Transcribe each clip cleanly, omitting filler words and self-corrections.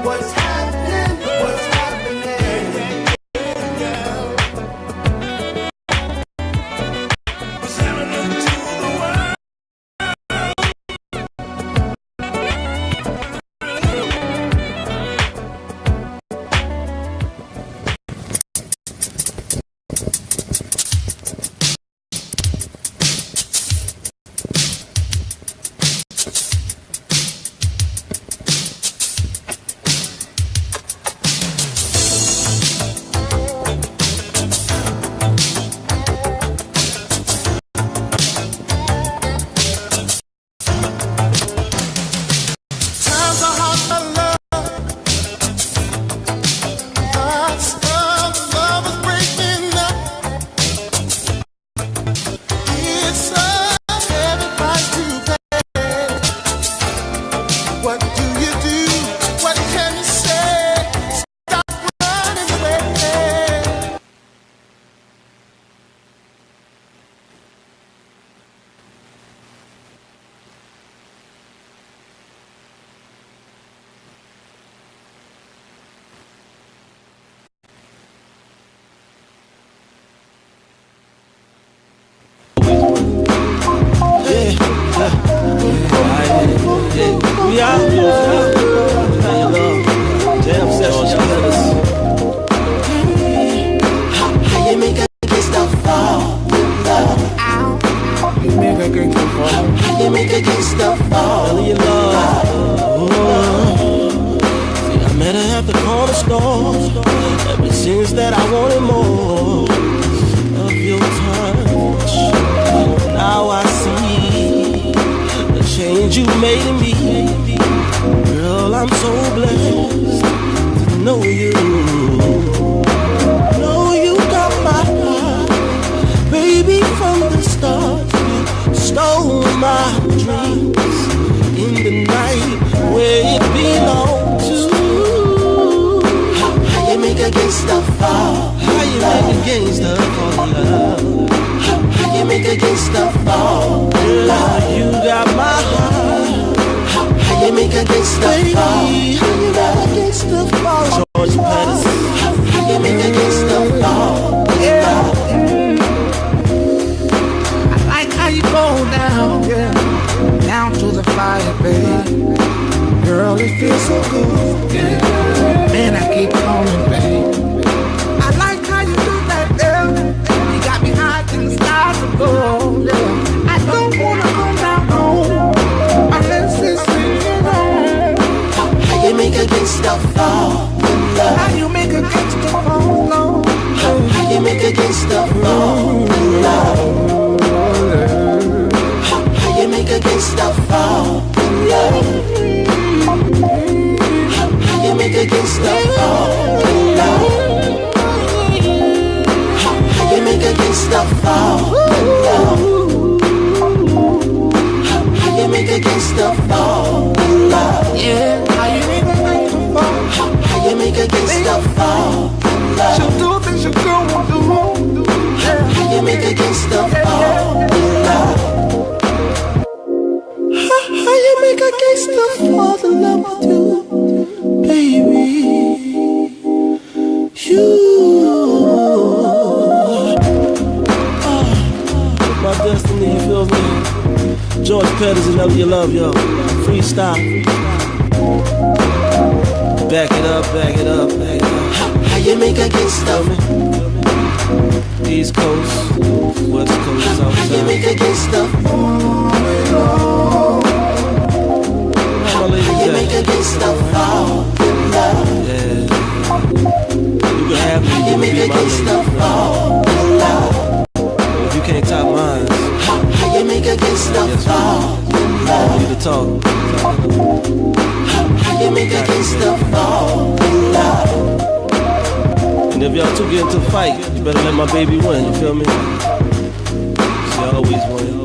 What's happening? What's happening? What's happening to the world? We out. Jam session. How you make a gangsta fall in love? You make a gangsta fall. How you make a gangsta fall in love? See, I met her at the corner store. Ever since that I wanted more of your touch. Now I see the change you made in me. Girl, I'm so blessed to know you. Know you got my heart, baby, from the start. You stole my dreams in the night where it belongs to. How you make a gangsta fall? How you make a gangsta fall in love? How you make a gangsta fall in love? You got my heart. How you make a gangsta fall in love? George Patterson. How you make a gangsta fall in love? I like how you go down, down to the fire, baby. Girl, it feels so good. Man, I keep coming back. I like how you do that, girl. You got me high in the stars of gold. I don't wanna come down home unless it's singing on. How you make a gangsta fall in love? How you make a gangsta fall, no? How you make a gangsta fall in love? How you make a gangsta fall in love? How you make a gangsta fall in love? How you make a gangsta fall in love? How you make a gangsta fall in love? Yeah, how you make a gangsta fall? How you make a gangsta fall in love? She'll do things your girl won't do. How you make a gangsta fall in love? How you make a gangsta fall in love with you, baby? You, my destiny, you feel me? George Patterson, love your love, yo. Freestyle. Back it up, back it up, back it up. How you make a gangsta? East Coast, West Coast, South How you make a gangsta? How my How you make a gangsta fall in love? Yeah. You can have me, How you make a be my gangsta lady. fall in love? If you can't top mine, How you make a gangsta fall in I love? need to talk. How you make a gangsta fall in love? And if y'all two get into a fight, you better let my baby win, you feel me? She always win.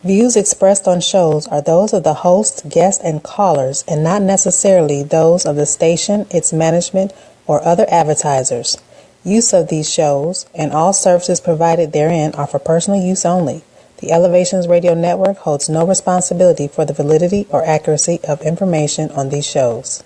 Views expressed on shows are those of the host, guests, and callers, and not necessarily those of the station, its management, or other advertisers. Use of these shows and all services provided therein are for personal use only. The Elevations Radio Network holds no responsibility for the validity or accuracy of information on these shows.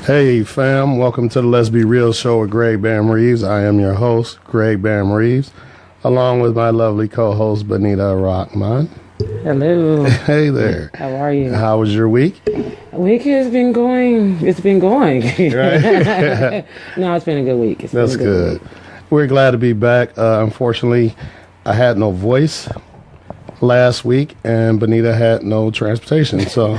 Hey fam, welcome to the Let's Be Real show with Greg Bam Reaves. I am your host, Greg Bam Reaves, along with my lovely co-host, Benita Rahman. Hello. Hey there. How are you? How was your week? Week has been going. It's been going. Right? No, it's been a good week. That's good. We're glad to be back. Unfortunately, I had no voice last week, and Benita had no transportation, so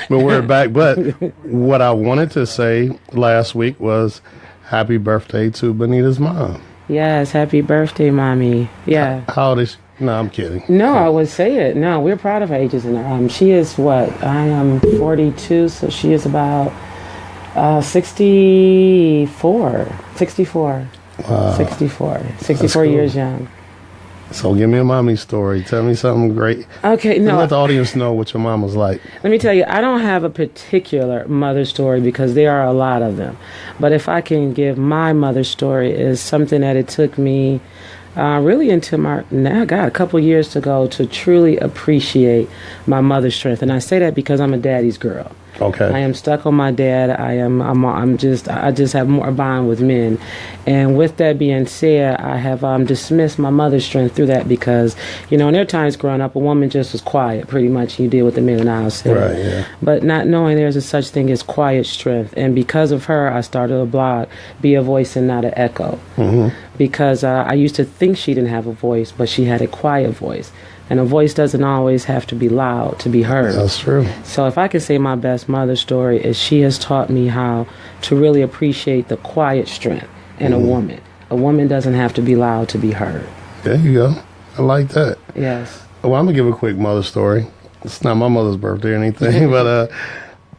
but we're back. But what I wanted to say last week was happy birthday to Benita's mom. Yes, happy birthday, mommy. Yeah. How old is she? No, I'm kidding. No, I would say it. No, we're proud of her ages, and she is what? I am 42, so she is about 64. 64. Wow. 64 years young. So give me a mommy story. Tell me something great. Okay, no. Let the audience know what your mom was like. Let me tell you, I don't have a particular mother story because there are a lot of them. But if I can give my mother story, is something that it took me really into a couple years to go to truly appreciate my mother's strength. And I say that because I'm a daddy's girl. Okay. I am stuck on my dad. I just have more bond with men. And with that being said, I have dismissed my mother's strength through that because, in their times growing up, a woman just was quiet pretty much. You deal with the men in the house. Right, yeah. But not knowing there's a such thing as quiet strength. And because of her, I started a blog, Be a Voice and Not an Echo. Mm-hmm. Because I used to think she didn't have a voice, but she had a quiet voice. And a voice doesn't always have to be loud to be heard. That's true. So if I can say my best mother story is she has taught me how to really appreciate the quiet strength in a woman. A woman doesn't have to be loud to be heard. There you go. I like that. Yes. Well, I'm going to give a quick mother story. It's not my mother's birthday or anything, but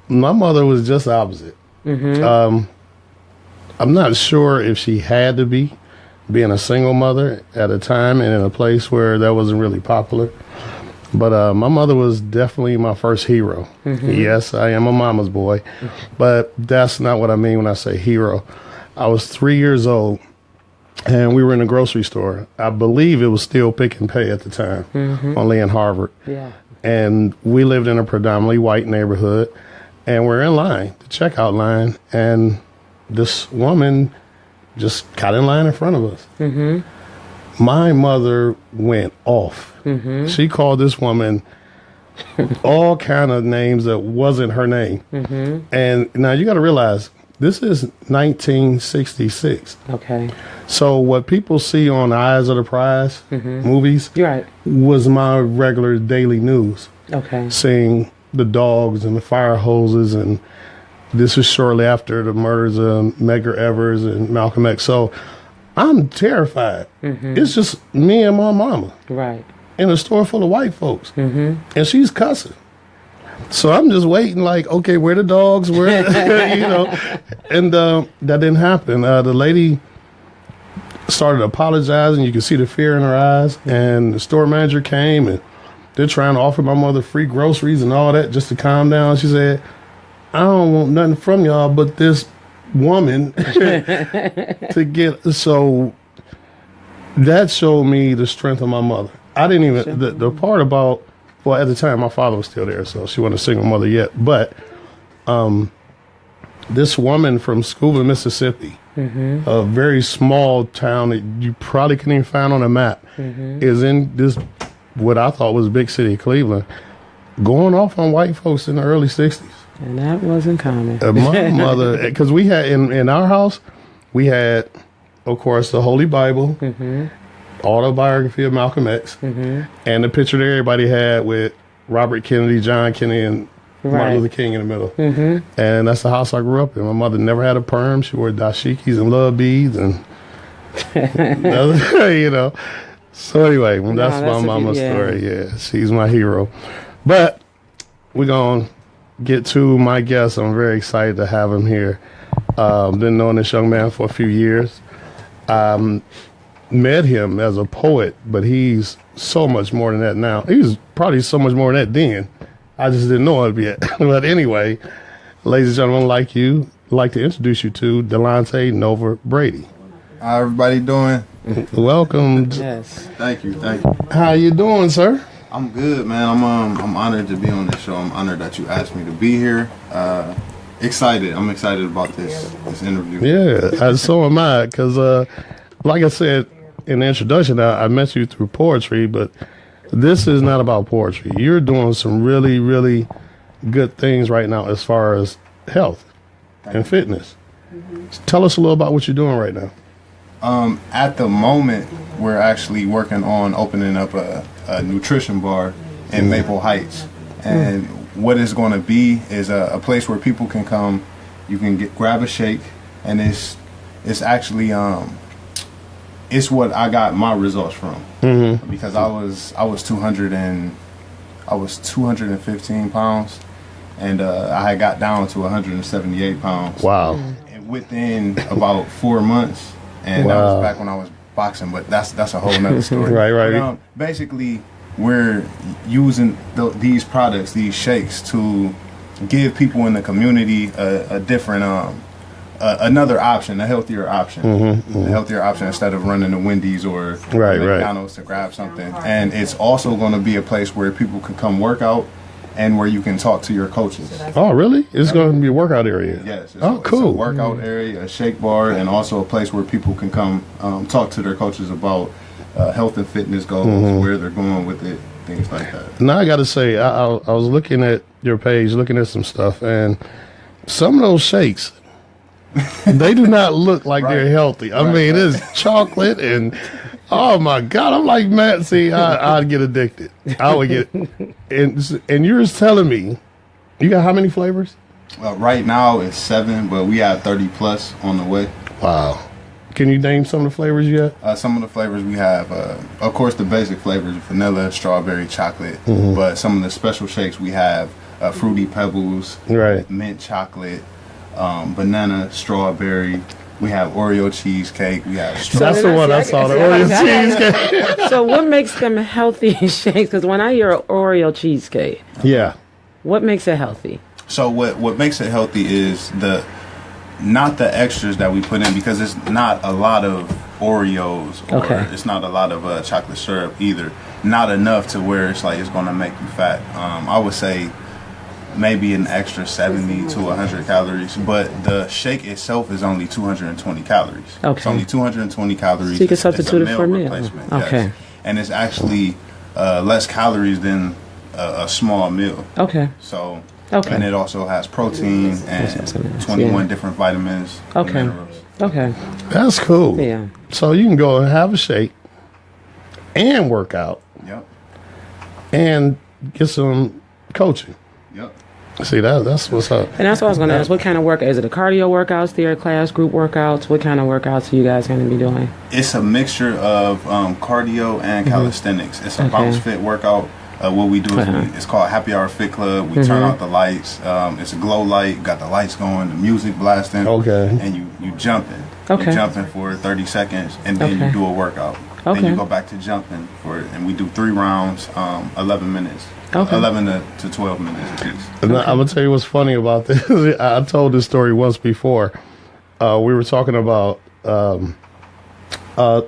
my mother was just opposite. Mm-hmm. I'm not sure if she had to be, being a single mother at a time and in a place where that wasn't really popular. But my mother was definitely my first hero. Mm-hmm. Yes, I am a mama's boy, but that's not what I mean when I say hero. I was 3 years old, and we were in a grocery store. I believe it was still Pick and Pay at the time, only in Harvard. Yeah. And we lived in a predominantly white neighborhood, and we're in line, the checkout line, and this woman just got in line in front of us. Mm-hmm. My mother went off. Mm-hmm. She called this woman all kind of names that wasn't her name. Mm-hmm. And now you got to realize, this is 1966. Okay. So what people see on Eyes of the Prize movies You're right. was my regular daily news. Okay. Seeing the dogs and the fire hoses, and this was shortly after the murders of Medgar Evers and Malcolm X. So I'm terrified. Mm-hmm. It's just me and my mama. Right. In a store full of white folks. Mm-hmm. And she's cussing. So I'm just waiting like, okay, where the dogs? Where, And that didn't happen. The lady started apologizing. You could see the fear in her eyes. And the store manager came, and they're trying to offer my mother free groceries and all that just to calm down. She said, I don't want nothing from y'all but this woman to get. So that showed me the strength of my mother. I didn't even, the part about Well, at the time, my father was still there, so she wasn't a single mother yet. But this woman from Scuba, Mississippi, a very small town that you probably couldn't even find on a map, is in this, what I thought was big city of Cleveland, going off on white folks in the early 60s. And that wasn't common. My mother, because we had, in our house, we had, of course, the Holy Bible, autobiography of Malcolm X, and the picture that everybody had with Robert Kennedy, John Kennedy, and Martin Luther King in the middle. And that's the house I grew up in. My mother never had a perm. She wore dashikis and love beads, and you know. So anyway, that's my mama's story. Yeah, she's my hero. But we're gonna get to my guest. I'm very excited to have him here. Been knowing this young man for a few years. Met him as a poet, but he's so much more than that now. He's probably so much more than that then. I just didn't know it yet. But anyway, ladies and gentlemen, like to introduce you to Delante Nova Brady. How everybody doing? Welcome. Yes. Thank you. How you doing, sir? I'm good, man. I'm honored to be on this show. I'm honored that you asked me to be here. Excited. I'm excited about this interview. Yeah, so am I. Because, like I said in the introduction, I met you through poetry, but this is not about poetry. You're doing some really, really good things right now as far as health and fitness. Tell us a little about what you're doing right now. At the moment, we're actually working on opening up a nutrition bar in Maple Heights. And what it's going to be is a place where people can come. You can grab a shake, and it's actually it's what I got my results from, because I was 215 pounds, and I had got down to 178 pounds. Wow! And within about 4 months, and that was back when I was boxing. But that's a whole nother story. Right. But, basically, we're using these products, these shakes, to give people in the community a different another option, a healthier option, a healthier option instead of running to Wendy's or McDonald's to grab something. And it's also going to be a place where people can come work out and where you can talk to your coaches. Oh, really? It's going to be a workout area? Yes. Cool. It's a workout area, a shake bar, and also a place where people can come talk to their coaches about health and fitness goals, where they're going with it, things like that. Now I got to say, I was looking at your page, looking at some stuff, and some of those shakes, they do not look like they're healthy. I mean, it's chocolate and, oh my God, I'm like, man, see, I'd get addicted. I would get, and you're just telling me, you got how many flavors? Right now it's 7, but we have 30 plus on the way. Wow. Can you name some of the flavors you have? Some of the flavors we have, of course, the basic flavors, vanilla, strawberry, chocolate. But some of the special shakes we have, Fruity Pebbles, mint chocolate, banana, strawberry. We have Oreo cheesecake. We have That's the one I saw, the Oreo cheesecake. So what makes them healthy shakes? Because when I hear Oreo cheesecake, what makes it healthy? So what makes it healthy is not the extras that we put in, because it's not a lot of Oreos or it's not a lot of chocolate syrup either. Not enough to where it's like it's going to make you fat. I would say maybe an extra 70 to 100 calories, but the shake itself is only 220 calories. It's only 220 calories. So you can substitute it for a meal. Yes. And it's actually less calories than a small meal. So. And it also has protein and 21 different vitamins and minerals. That's cool. Yeah. So you can go and have a shake and work out. And get some coaching. See, that's what's up. And that's what I was going to ask. What kind of workout? Is it a cardio workouts, theory class, group workouts? What kind of workouts are you guys going to be doing? It's a mixture of cardio and calisthenics. It's a bounce fit workout. What we do is it's called Happy Hour Fit Club. We turn out the lights. It's a glow light. Got the lights going, the music blasting. And you jumping. You jumping for 30 seconds, and then you do a workout. Then you go back to jumping and we do 3 rounds, 11 minutes. 11 to 12 minutes apiece. I'm going to tell you what's funny about this. I told this story once before. We were talking about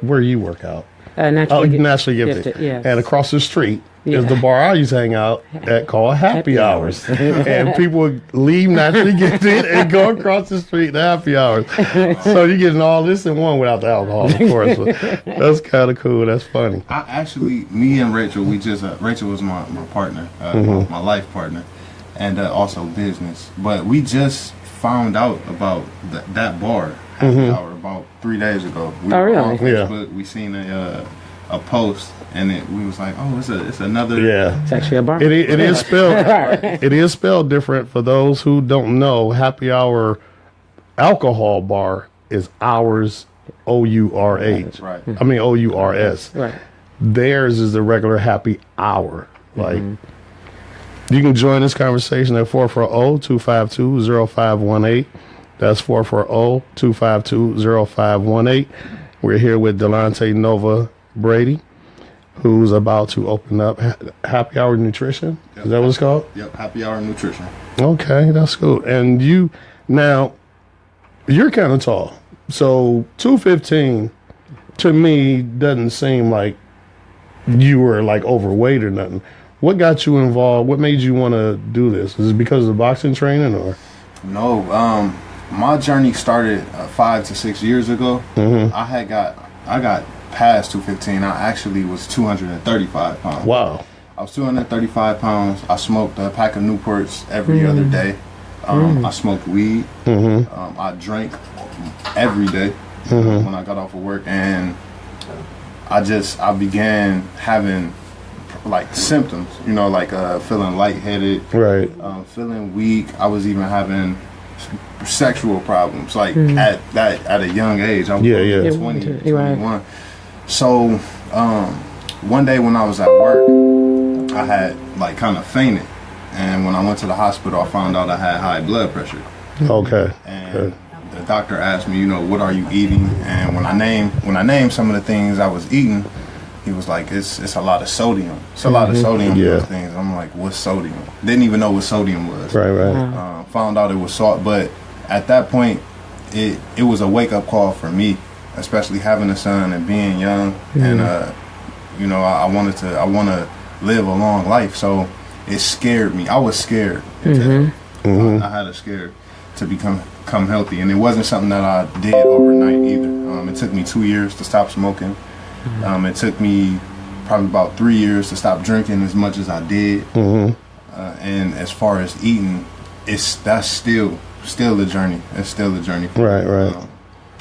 where you work out. Naturally Gifted. Yes. And across the street, is the bar I used to hang out at called Happy Hours. And people would leave naturally, get in, and go across the street to Happy Hours. So you're getting all this in one without the alcohol, of course. But that's kind of cool. That's funny. I actually, me and Rachel, we just, Rachel was my partner, my life partner, and also business. But we just found out about that bar, Happy Hour, about 3 days ago. We were on Facebook, we seen a post, and we was like, oh, it's another. Yeah, it's actually a bar. It is spelled. It is spelled different for those who don't know. Happy Hour alcohol bar is ours, OURH. Right. I mean OURS. Right. Theirs is the regular Happy Hour. Like, you can join this conversation at 440-252-0518. That's 440-252-0518. We're here with Delante Nova Brady, who's about to open up Happy Hour Nutrition. Yep. Is that what it's called? Yep, Happy Hour Nutrition. Okay, that's cool. And you're kind of tall. So 215 to me doesn't seem like you were like overweight or nothing. What got you involved? What made you want to do this? Is it because of the boxing training or? No, my journey started 5 to 6 years ago. I got past 215. I actually was 235 pounds. Wow. I was 235 pounds. I smoked a pack of Newports every other day. I smoked weed. I drank every day when I got off of work, and I began having like symptoms, like feeling lightheaded, right, feeling weak. I was even having sexual problems, like at a young age. I was 20, 21. So one day when I was at work, I had like kind of fainted, and when I went to the hospital, I found out I had high blood pressure. Okay. And the doctor asked me, what are you eating? And when I named some of the things I was eating, he was like, it's a lot of sodium. It's a lot of sodium in those things. I'm like, what's sodium? Didn't even know what sodium was. Right. Found out it was salt, but at that point, it was a wake up call for me, especially having a son and being young, and I want to live a long life. So it scared me. I was scared. I had a scare to become healthy, and it wasn't something that I did overnight either. It took me 2 years to stop smoking. It took me probably about 3 years to stop drinking as much as I did. And as far as eating, that's still a journey. It's still a journey. Right.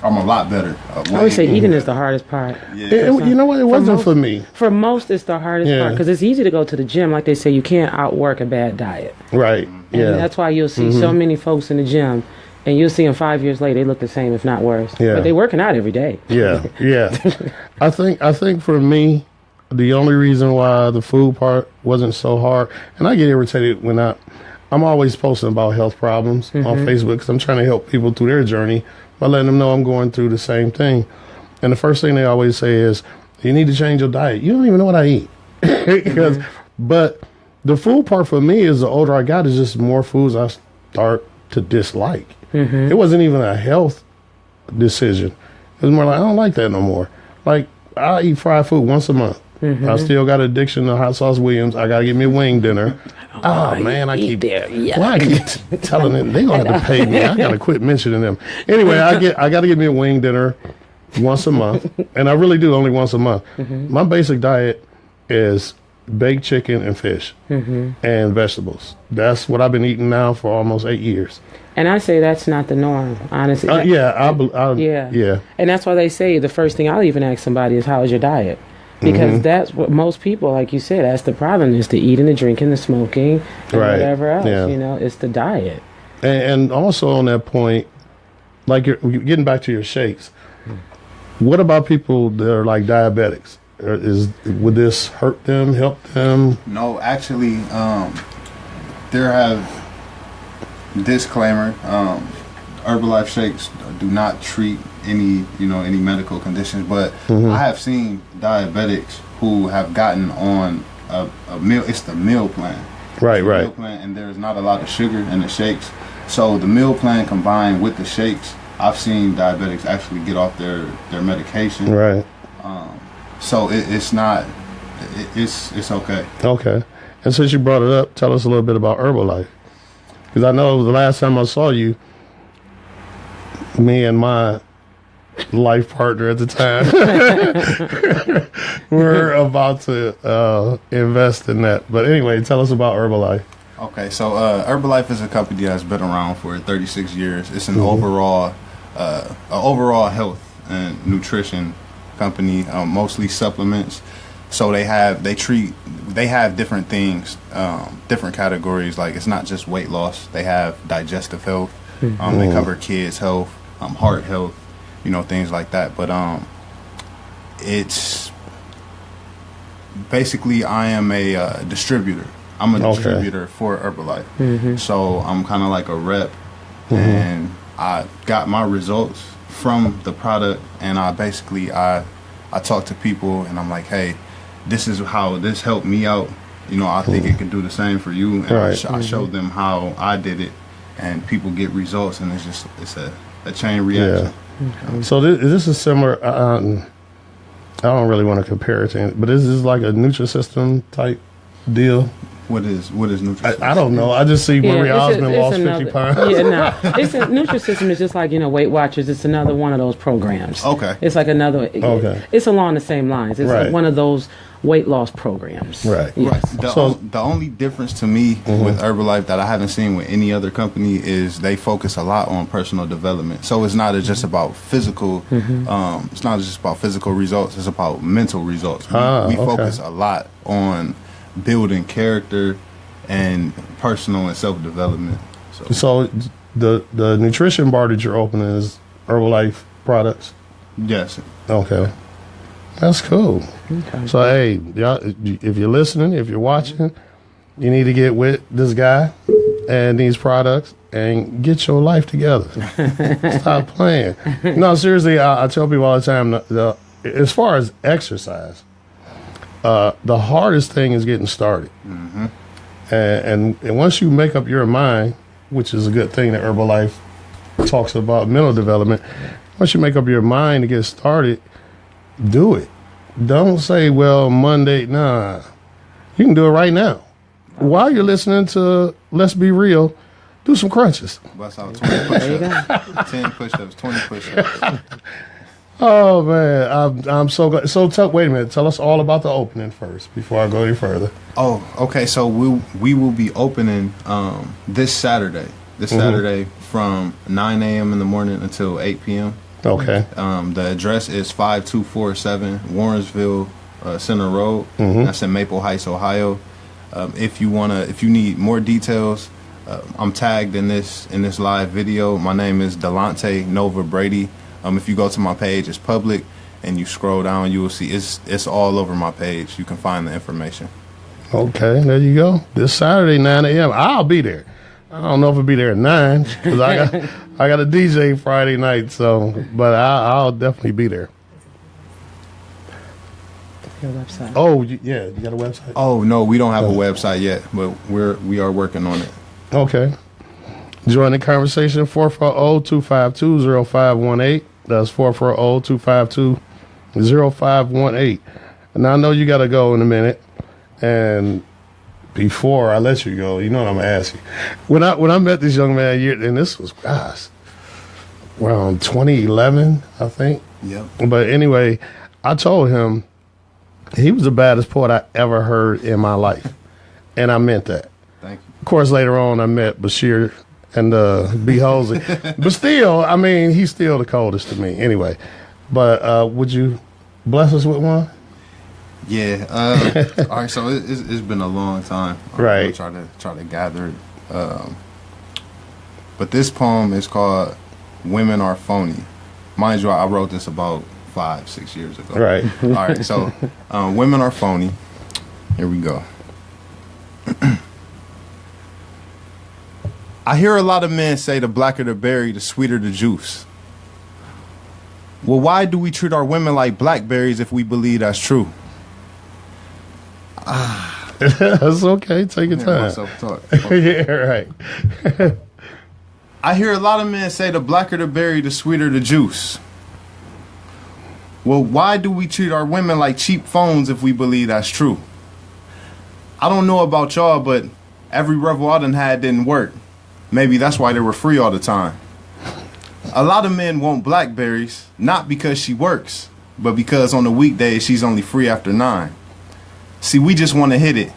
I'm a lot better. I would say eating is the hardest part. You know what? It wasn't for me. For most, it's the hardest part because it's easy to go to the gym. Like they say, you can't outwork a bad diet. Right. And that's why you'll see so many folks in the gym, and you'll see them 5 years later, they look the same, if not worse. Yeah. But they're working out every day. Yeah. I think for me, the only reason why the food part wasn't so hard, and I get irritated when I'm always posting about health problems on Facebook because I'm trying to help people through their journey by letting them know I'm going through the same thing. And the first thing they always say is, you need to change your diet. You don't even know what I eat. But the food part for me is the older I got, is just more foods I start to dislike. It wasn't even a health decision. It was more like, I don't like that no more. Like, I eat fried food once a month. I still got addiction to hot sauce Williams. I got to get me a wing dinner. Oh, man, I keep telling them they going to have to pay me. I got to quit mentioning them. Anyway, I got to get me a wing dinner once a month, and I really do only once a month. My basic diet is baked chicken and fish and vegetables. That's what I've been eating now for almost 8 years. And I say that's not the norm, honestly. Yeah. And that's why they say the first thing I'll even ask somebody is, how is your diet? Because that's what most people, like you said, that's the problem, is the eating, the drinking, the smoking, and whatever else. It's the diet. And also on that point, like you're getting back to your shakes, what about people that are like diabetics? Would this hurt them, help them? No, actually, there have disclaimer. Herbalife shakes do not treat any medical conditions, but I have seen diabetics who have gotten on a meal. It's the meal plan, right? Meal plan, and there's not a lot of sugar in the shakes. So the meal plan combined with the shakes, I've seen diabetics actually get off their medication. Right. So it's not It's okay. Okay. And since you brought it up, tell us a little bit about Herbalife. Because I know the last time I saw you, me and my life partner at the time were about to invest in that. But anyway, tell us about Herbalife. Okay, so Herbalife is a company that's been around for 36 years. It's an overall health and nutrition company, mostly supplements. So they have different things, different categories. Like it's not just weight loss. They have digestive health. They cover kids' health, heart health, things like that. But it's basically I am a distributor. I'm a distributor for Herbalife. So I'm kind of like a rep, and I got my results from the product, and I talk to people, and I'm like, hey, this is how this helped me out. I think it can do the same for you. And I showed them how I did it, and people get results, and it's a chain reaction. Yeah. So this is similar. I don't really want to compare it to it, but this is like a Nutrisystem type deal. What is Nutrisystem? I don't know. I just see Marie Osmond lost 50 pounds. Yeah, no. Nutrisystem is just like, Weight Watchers. It's another one of those programs. Okay. It's like another. Okay. It's along the same lines. It's like one of those weight loss programs. Right. Yes. Right. The only difference to me with Herbalife that I haven't seen with any other company is they focus a lot on personal development. So it's not just about physical. It's not just about physical results. It's about mental results. We focus a lot on building character and personal and self-development. So the nutrition bar that you're opening is Herbalife products? Yes. Okay. That's cool. Okay. So, hey, y'all, if you're listening, if you're watching, you need to get with this guy and these products and get your life together. Stop playing. No, seriously, I tell people all the time, as far as exercise, the hardest thing is getting started. And once you make up your mind, which is a good thing that Herbalife talks about mental development, once you make up your mind to get started, do it. Don't say, well, Monday. Nah. You can do it right now. While you're listening to Let's Be Real, do some crunches. Bust out 20 push-ups. 10 push-ups, 20 push-ups. Oh, man. I'm so glad. So, wait a minute. Tell us all about the opening first before I go any further. Oh, okay. So, we will be opening this Saturday. Saturday from 9 a.m. in the morning until 8 p.m. Okay. The address is 5247 Warrensville Center Road. That's in Maple Heights, Ohio. If you need more details, I'm tagged in this live video. My name is Delante Nova Brady. If you go to my page, it's public, and you scroll down, you will see it's all over my page. You can find the information. Okay, there you go. This Saturday, 9 a.m. I'll be there. I don't know if I'll be there at 9 because I got a DJ Friday night. But I'll definitely be there. Your website. Oh yeah, you got a website? Oh no, we don't have a website yet, but we are working on it. Okay. Join the conversation 440-252-0518. That's 440-252-0518. And I know you got to go in a minute. And before I let you go, you know what I'm going to ask you. When I met this young man, and this was, around 2011, I think. Yeah. But anyway, I told him he was the baddest poet I ever heard in my life. And I meant that. Thank you. Of course, later on, I met Bashir and B. Halsey. But still, I mean, he's still the coldest to me. Anyway, but would you bless us with one? Yeah. All right. So it's been a long time. Right. Try to gather it. But this poem is called "Women Are Phony." Mind you, I wrote this about 5-6 years ago. Right. All right. So, women are phony. Here we go. I hear a lot of men say the blacker the berry, the sweeter the juice. Well, why do we treat our women like blackberries if we believe that's true? That's okay. Take your time. Self-talk. Yeah, right. I hear a lot of men say the blacker the berry, the sweeter the juice. Well, why do we treat our women like cheap phones if we believe that's true? I don't know about y'all, but every Revel I done had didn't work. Maybe that's why they were free all the time. A lot of men want Blackberries, not because she works, but because on the weekdays she's only free after 9. See, we just want to hit it.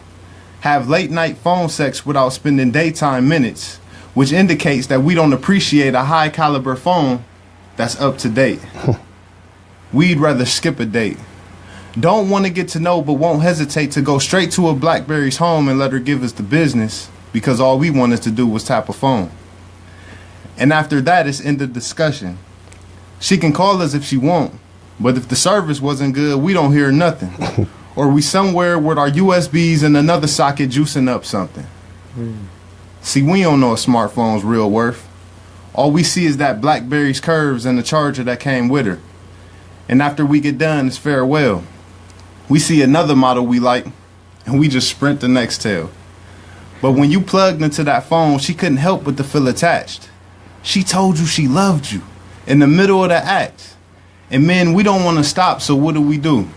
Have late night phone sex without spending daytime minutes, which indicates that we don't appreciate a high caliber phone that's up to date. We'd rather skip a date. Don't want to get to know but won't hesitate to go straight to a Blackberry's home and let her give us the business because all we wanted to do was tap a phone. And after that, it's end of discussion. She can call us if she want, but if the service wasn't good, we don't hear nothing. Or we somewhere with our USBs in another socket juicing up something. See, we don't know a smartphone's real worth. All we see is that Blackberry's curves and the charger that came with her. And after we get done, it's farewell. We see another model we like, and we just sprint the next tail. But when you plugged into that phone, she couldn't help but to feel attached. She told you she loved you in the middle of the act. And men, we don't want to stop, so what do?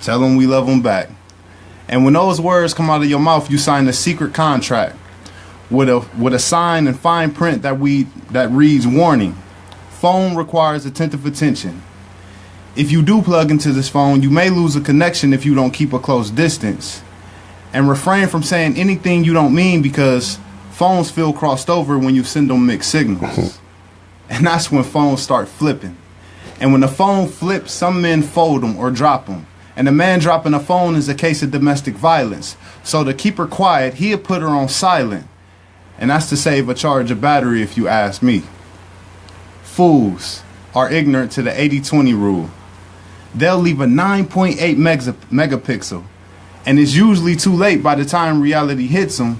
Tell them we love them back. And when those words come out of your mouth, you sign a secret contract with a sign and fine print that reads, warning, phone requires attentive attention. If you do plug into this phone, you may lose a connection if you don't keep a close distance. And refrain from saying anything you don't mean because phones feel crossed over when you send them mixed signals. And that's when phones start flipping. And when the phone flips, some men fold them or drop them. And the man dropping a phone is a case of domestic violence. So to keep her quiet, he'll put her on silent. And that's to save a charge of battery if you ask me. Fools are ignorant to the 80-20 rule. They'll leave a 9.8 megapixel. And it's usually too late by the time reality hits them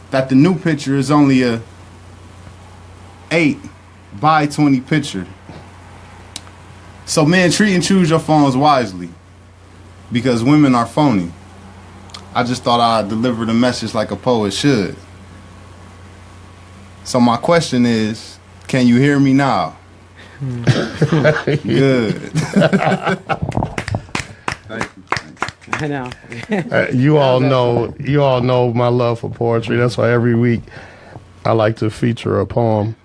that the new picture is only a 8 by 20 picture. So men, treat and choose your phones wisely because women are phony. I just thought I'd deliver the message like a poet should. So my question is, can you hear me now? Good. Thank you. I know. You all know my love for poetry. That's why every week I like to feature a poem,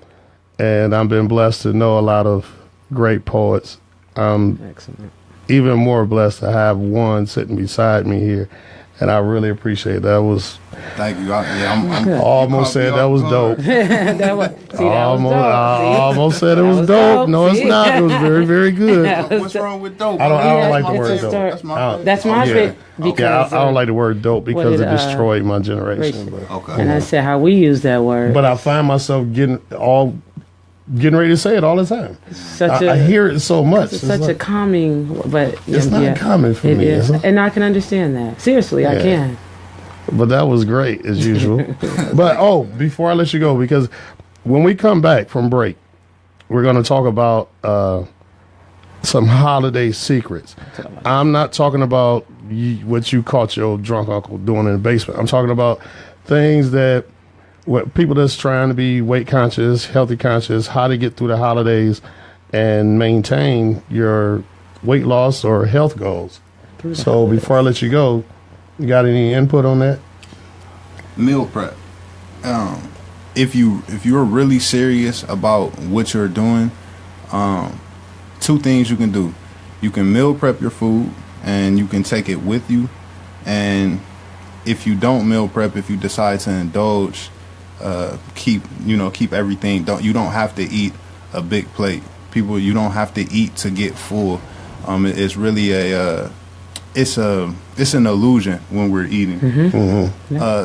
and I've been blessed to know a lot of great poets. Excellent. Even more blessed to have one sitting beside me here, and I really appreciate that. Thank you. I'm almost said that was dope. I almost said it was dope. No, it's not. It was very, very good. What's wrong with dope? I don't like the word dope. That's my favorite. Because I don't like the word dope because it destroyed my generation. Okay. And I said how we use that word. But I find myself getting ready to say it all the time. I hear it so much. It's such a calming, but it's not common for me. And I can understand that. Seriously, I can. But that was great as usual. But before I let you go, because when we come back from break, we're going to talk about some holiday secrets. I'm not talking about what you caught your drunk uncle doing in the basement. I'm talking about things that people that's trying to be weight conscious, healthy conscious, how to get through the holidays and maintain your weight loss or health goals. So before I let you go, you got any input on that? Meal prep. If you're really serious about what you're doing, two things you can do. You can meal prep your food and you can take it with you. And if you don't meal prep, if you decide to indulge, keep everything. You don't have to eat a big plate. You don't have to eat to get full. It's really it's an illusion when we're eating.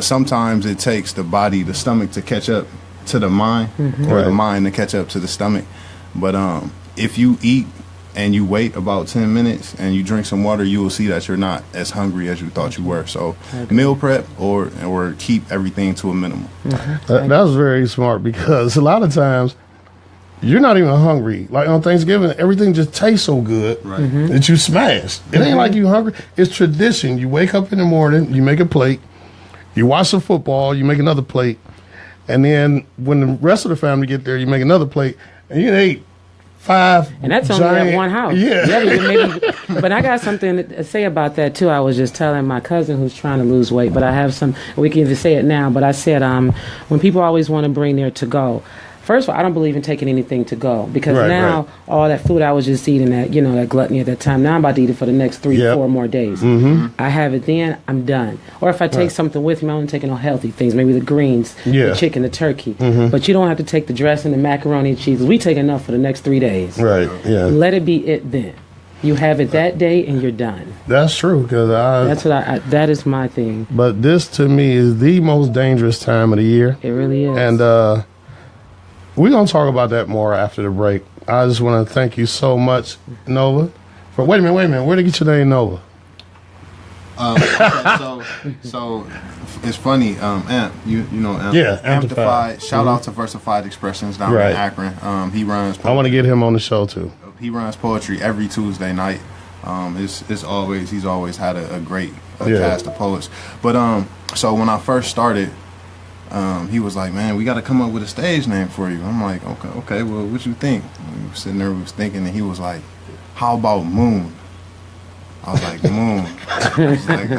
Sometimes it takes the stomach to catch up to the mind, or the mind to catch up to the stomach. But if you eat and you wait about 10 minutes and you drink some water, you will see that you're not as hungry as you thought you were. So meal prep or keep everything to a minimum. That was very smart because a lot of times you're not even hungry. Like on Thanksgiving, everything just tastes so good that you smash. It ain't like you hungry. It's tradition. You wake up in the morning, you make a plate, you watch some football, you make another plate, and then when the rest of the family get there, you make another plate, and you ate 5 And that's only giant, at one house. Yeah. But I got something to say about that too. I was just telling my cousin who's trying to lose weight, but I have some, we can even say it now, but I said when people always want to bring their to-go, first of all, I don't believe in taking anything to go because now all that food I was just eating, that gluttony at that time, now I'm about to eat it for the next 3-4 more days. I have it then, I'm done. Or if I take something with me, I'm only taking no healthy things, maybe the greens, the chicken, the turkey. But you don't have to take the dressing, the macaroni and cheese. We take enough for the next 3 days. Right, yeah. Let it be it then. You have it that day and you're done. That's true, because that is my thing. But this to me is the most dangerous time of the year. It really is. And we're going to talk about that more after the break. I just want to thank you so much, Nova. Wait a minute. Where did you get your name, Nova? Okay, so it's funny. Amp, you know Amp. Yeah, Amplified. Shout out to Versified Expressions down in Akron. He runs. I want to get him on the show too. He runs poetry every Tuesday night. He's always had a great cast of poets. But so when I first started, he was like, man, we got to come up with a stage name for you. I'm like, okay, well, what you think? And we were sitting there, we was thinking, and he was like, how about Moon? I was like, Moon. I was like,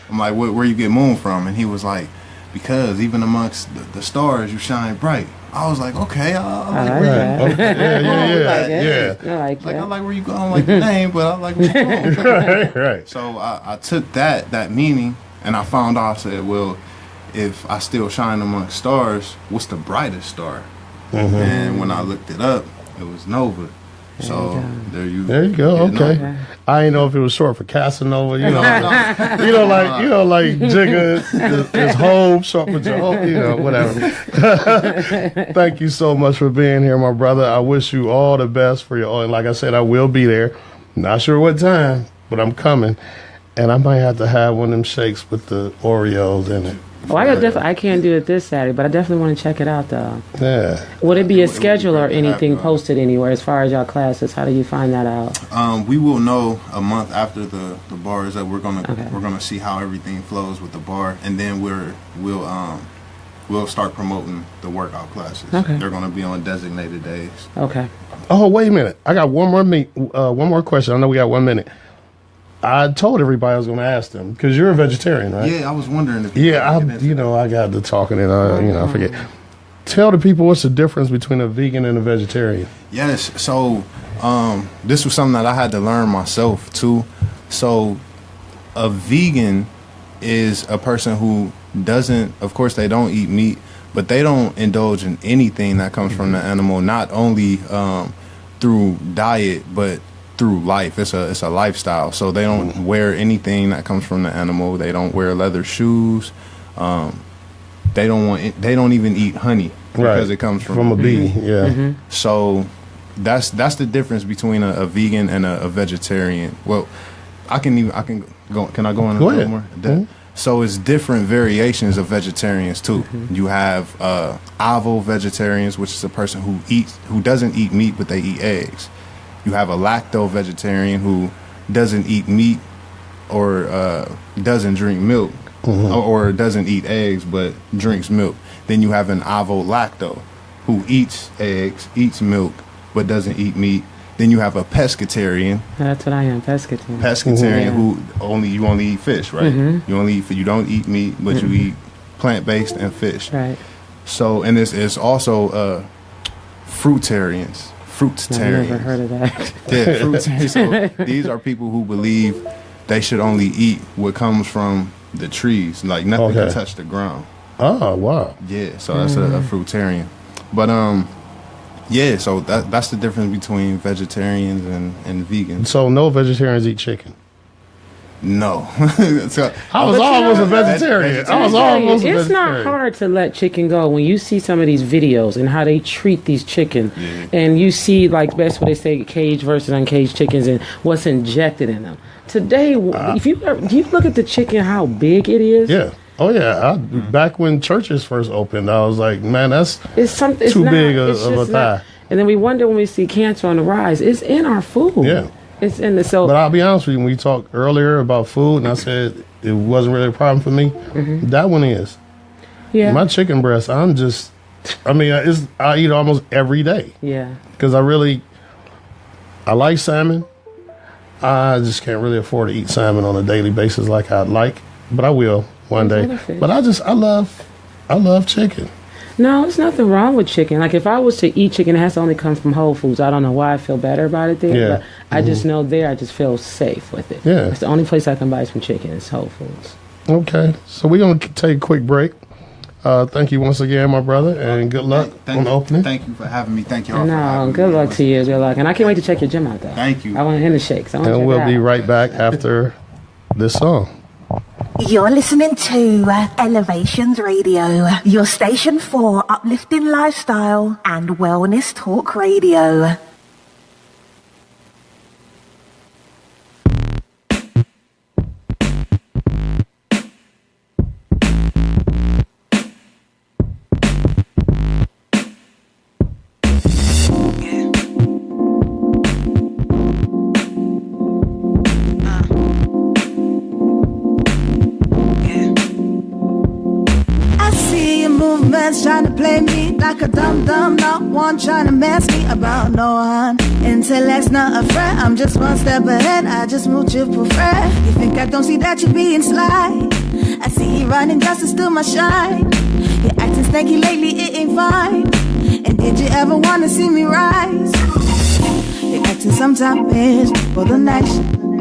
I'm like, where you get Moon from? And he was like, because even amongst the stars, you shine bright. I was like, okay, I like where you Yeah. I like where you go. I don't like the name, but I like where you going. Right. So I took that meaning, and I found out, I said, well, if I still shine amongst stars, what's the brightest star? And when I looked it up, it was Nova. So there you go. Okay. Nova. I didn't know if it was short for Casanova. Like Jigga is Hope, short for Jehovah. Whatever. Thank you so much for being here, my brother. I wish you all the best for your. And like I said, I will be there. Not sure what time, but I'm coming, and I might have to have one of them shakes with the Oreos in it. Oh, I can't do it this Saturday, but I definitely want to check it out, though. Yeah. Would it be a schedule or anything posted anywhere as far as y'all classes? How do you find that out? We will know a month after the bar is that we're gonna see how everything flows with the bar, and then we'll start promoting the workout classes. Okay. They're gonna be on designated days. Okay. Oh, wait a minute. I got one more question. I know we got 1 minute. I told everybody I was going to ask them because you're a vegetarian, right? Yeah, I was wondering if I got to talking and I forget. Tell the people what's the difference between a vegan and a vegetarian. Yes, so this was something that I had to learn myself too. So a vegan is a person who doesn't, of course they don't eat meat, but they don't indulge in anything that comes from the animal, not only through diet, but through life. It's a lifestyle. So they don't wear anything that comes from the animal. They don't wear leather shoes. They don't even eat honey because it comes from a bee. Yeah. So that's the difference between a vegan and a vegetarian. Well, I can go. Can I go in a little more? So it's different variations of vegetarians too. You have ovo vegetarians, which is a person who doesn't eat meat but they eat eggs. You have a lacto vegetarian who doesn't eat meat or doesn't drink milk or doesn't eat eggs but drinks milk. Then you have an ovo-lacto who eats eggs, eats milk, but doesn't eat meat. Then you have a pescatarian. That's what I am, pescatarian. Pescatarian who you only eat fish, right? You don't eat meat, but you eat plant-based and fish. Right. So, and it's also fruitarians. Fruitarians. I've never heard of that. Yeah, fruitarians. So these are people who believe they should only eat what comes from the trees. Like nothing can touch the ground. Oh, wow. Yeah, so that's a fruitarian. But yeah, so that's the difference between vegetarians and vegans. So no vegetarians eat chicken? No. So, I was almost a vegetarian. It's not hard to let chicken go when you see some of these videos and how they treat these chicken, and you see like that's what they say, caged versus uncaged chickens and what's injected in them. Today, if you look at the chicken, how big it is. Yeah. Oh yeah. Back when churches first opened, I was like, man, that's too big of a thigh. And then we wonder when we see cancer on the rise. It's in our food. Yeah. It's in the so. But I'll be honest with you, when we talked earlier about food, and I said it wasn't really a problem for me, that one is. Yeah. My chicken breast, I eat almost every day. Yeah. Because I really, I like salmon. I just can't really afford to eat salmon on a daily basis like I'd like, but I will one day. But I love chicken. No, there's nothing wrong with chicken. Like if I was to eat chicken, it has to only come from Whole Foods. I don't know why I feel better about it there, Yeah. but I just know there I just feel safe with it. Yeah. It's the only place I can buy some chicken is Whole Foods. Okay, so we're going to take a quick break. Thank you once again, my brother, and good luck on the opening. Thank you for having me. Thank you all for having me. Good luck to you. Good luck. And I can't wait to check your gym out, though. Thank you. I want to hear the shakes. And we'll be right back after this song. You're listening to Elevations Radio, your station for uplifting lifestyle and wellness talk radio. Trying to play me like a dumb, not one trying to mess me about no one. Intellect's not a threat, I'm just one step ahead, I just move you prefer. You think I don't see that you're being sly? I see you running just to steal my shine. You're acting snaky lately, it ain't fine. And did you ever wanna see me rise? You're acting sometimes for the night.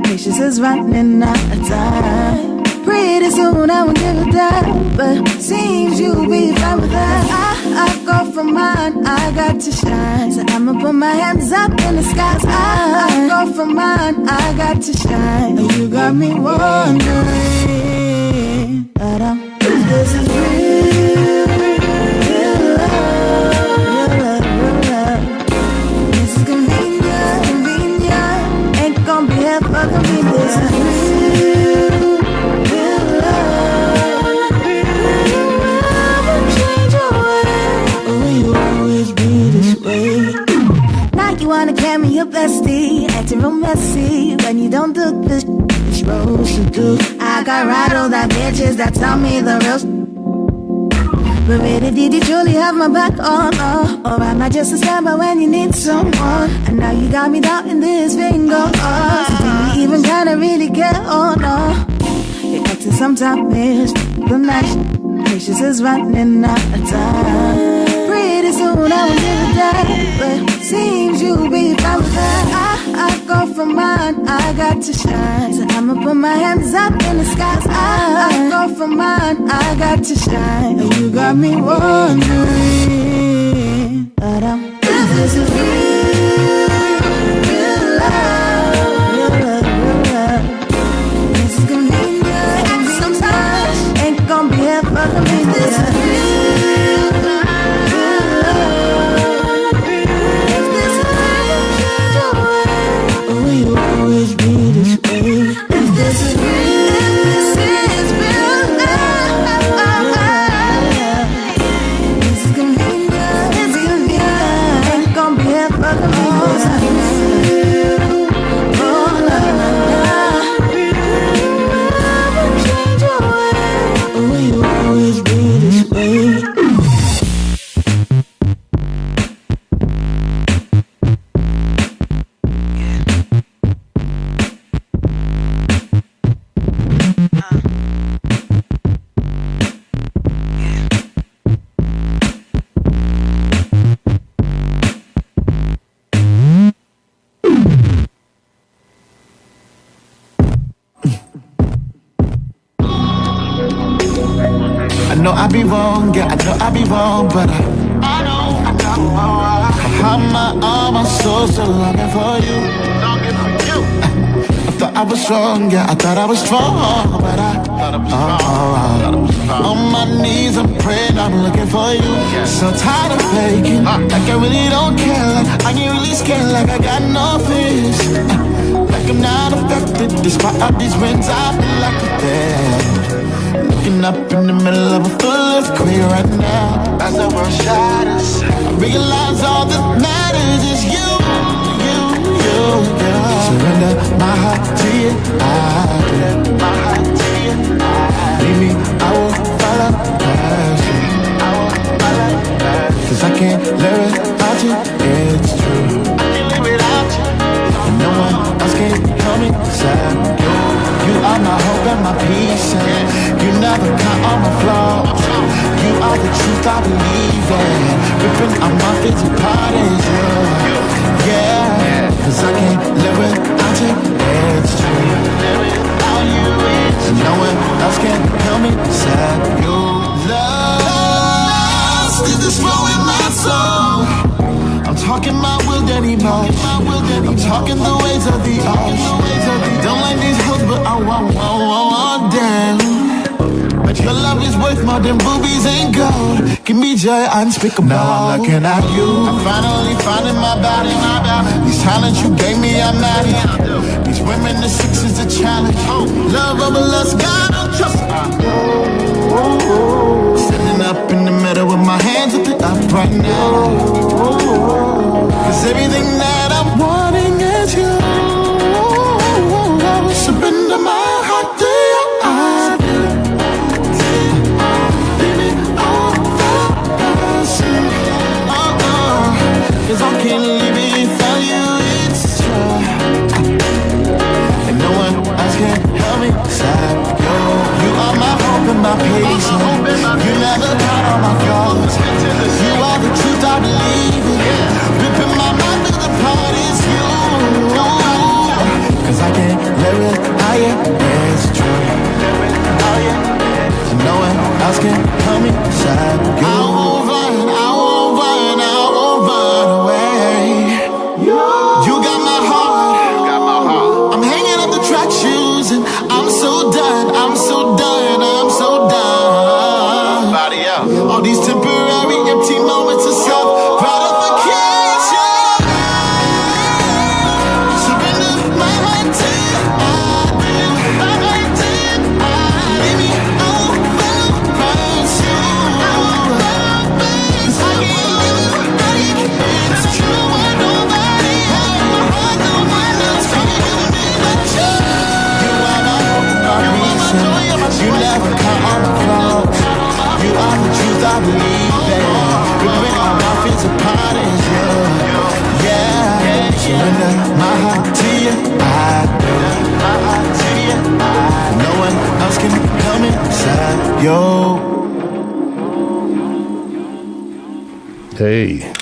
Patience is running out of time. Pretty soon I won't give a damn, but seems you'll be fine with that. I go for mine, I got to shine, so I'ma put my hands up in the skies. I go for mine, I got to shine, and you got me wondering, if this is real, real love, real love. This is convenient, ain't gonna be here for convenience. This is real. Wanna carry your bestie, acting real messy when you don't do this you're supposed to do. I got rattled that bitches that tell me the real. But really, did you truly have my back on? Or am I just a standby when you need someone? And now you got me doubting this thing goes on. So do you even kinda really care? Oh no, you're acting sometimes the night. Patience is running out of time. Pretty soon I will give a damn, but seems you'll be fine with that. I go for mine, I got to shine, so I'ma put my hands up in the skies. I go for mine, I got to shine, and you got me wondering, if this is real, real love, real love, real love. This is convenient, sometimes ain't gonna be here for convenience. This is real. I be wrong, yeah, I know I be wrong, but I know behind my soul still longing for you. I thought I was strong, yeah, I thought I was strong, but I thought I was strong. On my knees, I'm praying, I'm looking for you. So tired of faking, like I really don't care, like I ain't really scared, like I got no fears. Like I'm not affected, despite all these winds, I feel like a dead. Looking up in the middle of a full earthquake right now. As the world shatters, I realize all that matters is you. Surrender my heart to you. My heart to you. Leave me, I will follow past you. I will follow past you. 'Cause I can't live without you, it's true. I can't live without you. one else can help me sad. You are my hope and my peace, and you never count on my flaws. You are the truth I believe in, ripping out my favorite parties, yeah. Cause I can't live without you, it's true. And no one else can help me sad. You love, is this flow in my soul? I'm talking my will, daddy, I'm talking the ways of the earth. Don't like these hoes, but I want them. But your love is worth more than boobies and gold. Give me joy unspeakable. Now I'm looking at you. I'm finally finding my body. These talents you gave me, I'm mad at. These women, the six is a challenge. Love over lust, God, don't trust. Sitting up in the middle with my hands up and up right now. Cause everything that I'm wanting is you. I will surrender my heart to your eyes. Baby, all the cause I can't live it without you, it's true. And no one else can help me sad. You are my hope and my patience. You never count on my flaws. You are the truth I believe in. Ripping my mind through the parties, you. Cause I can't live without you, it's true. And no one else can help me sad. I won't run away. You got my heart. I'm hanging up the track shoes and I'm so done. All these temporary empty moments of self-gratification. Surrender my heart to you. Leave me over my soul. Cause I can't live without you. It's true, I nobody has my heart, no one else can give me but you. You are my hope, my reason. You never count on the flaws. You are the truth I believe in. Ripping all my fears apart is you. Yeah. Surrender my heart to you. I do. My heart to you. No one else can help me inside you. Hey,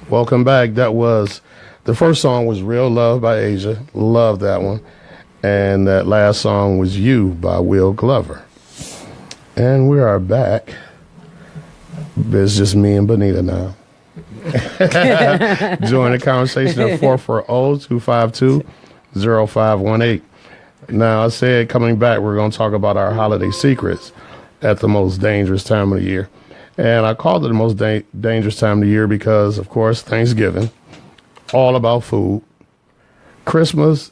welcome back. That was, the first song was Real Love by Asia. Love that one. And that last song was You by Will Glover. And we are back. It's just me and Benita now. Join the conversation at 440-252-0518. Now, I said coming back, we're going to talk about our holiday secrets at the most dangerous time of the year. And I called it the most dangerous time of the year because, of course, Thanksgiving, all about food. Christmas,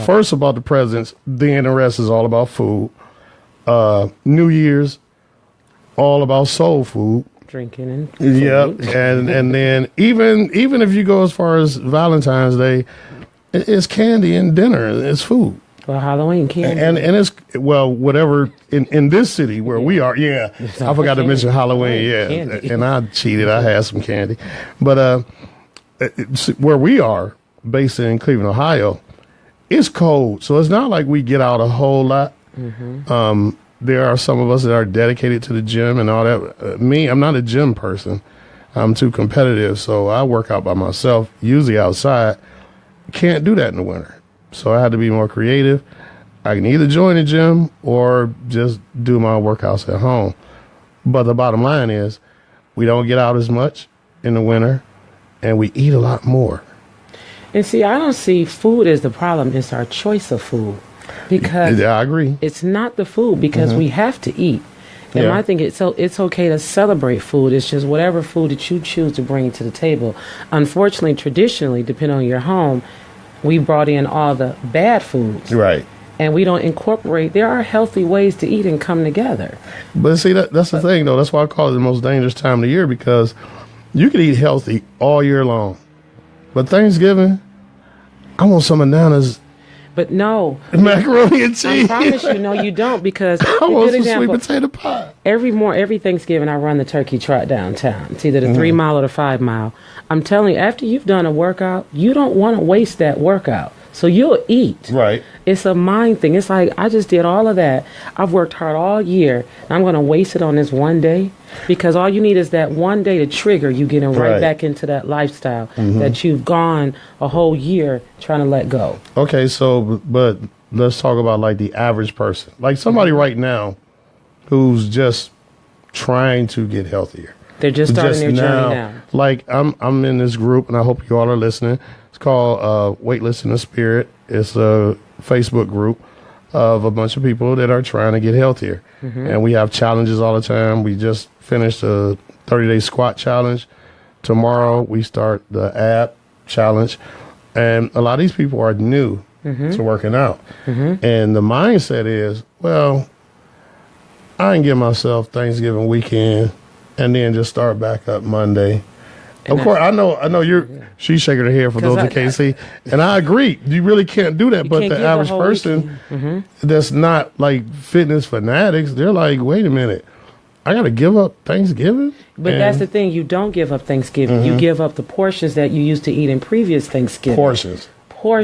first about the presents, then the rest is all about food. New Year's, all about soul food, drinking and food. Yep, and then even if you go as far as Valentine's Day, it's candy and dinner. It's food. Well, Halloween candy, and it's whatever in this city where we are. Yeah, I forgot to mention Halloween. Yeah, candy. And I cheated. I had some candy, but where we are, based in Cleveland, Ohio, it's cold, so it's not like we get out a whole lot. Mm-hmm. There are some of us that are dedicated to the gym and all that. Me, I'm not a gym person. I'm too competitive, so I work out by myself, usually outside. Can't do that in the winter, so I had to be more creative. I can either join the gym or just do my workouts at home. But the bottom line is we don't get out as much in the winter, and we eat a lot more. And see, I don't see food as the problem. It's our choice of food. Because I agree. It's not the food, because we have to eat. And I think it's okay to celebrate food. It's just whatever food that you choose to bring to the table. Unfortunately, traditionally, depending on your home, we brought in all the bad foods. Right. And we don't incorporate. There are healthy ways to eat and come together. But see, that's the thing, though. That's why I call it the most dangerous time of the year, because you can eat healthy all year long. But Thanksgiving, I want some bananas But no. Macaroni and cheese. I promise you, no, you don't, because I want some sweet potato pie. Every Thanksgiving, I run the turkey trot downtown. It's either the 3 mile or the 5 mile. I'm telling you, after you've done a workout, you don't want to waste that workout. So you'll eat. Right. It's a mind thing. It's like, I just did all of that. I've worked hard all year. And I'm going to waste it on this one day, because all you need is that one day to trigger you getting right back into that lifestyle that you've gone a whole year trying to let go. Okay, so, but let's talk about like the average person. Like somebody right now who's just trying to get healthier. They're just starting their journey now. Like I'm in this group, and I hope you all are listening. It's called Weightless in the Spirit. It's a Facebook group of a bunch of people that are trying to get healthier. And we have challenges all the time. We just finished a 30-day squat challenge. Tomorrow we start the ab challenge. And a lot of these people are new to working out. And the mindset is, well, I can give myself Thanksgiving weekend and then just start back up Monday. Of course, I know she's shaking her head for those that can't see. And I agree. You really can't do that. But the average person that's not like fitness fanatics, they're like, wait a minute, I got to give up Thanksgiving? But that's the thing. You don't give up Thanksgiving. You give up the portions that you used to eat in previous Thanksgiving. Portions.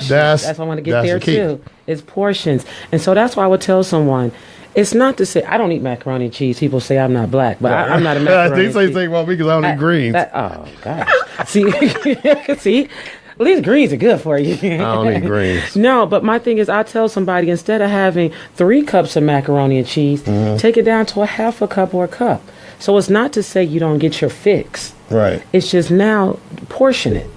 That's what I want to get there too. It's portions. And so that's why I would tell someone, it's not to say, I don't eat macaroni and cheese. People say I'm not black, but I'm not a macaroni They say thing about me because I don't eat greens. Oh, gosh. See, at least greens are good for you. I don't eat greens. No, but my thing is, I tell somebody, instead of having 3 cups of macaroni and cheese, take it down to a half a cup or a cup. So it's not to say you don't get your fix. Right. It's just now portion it.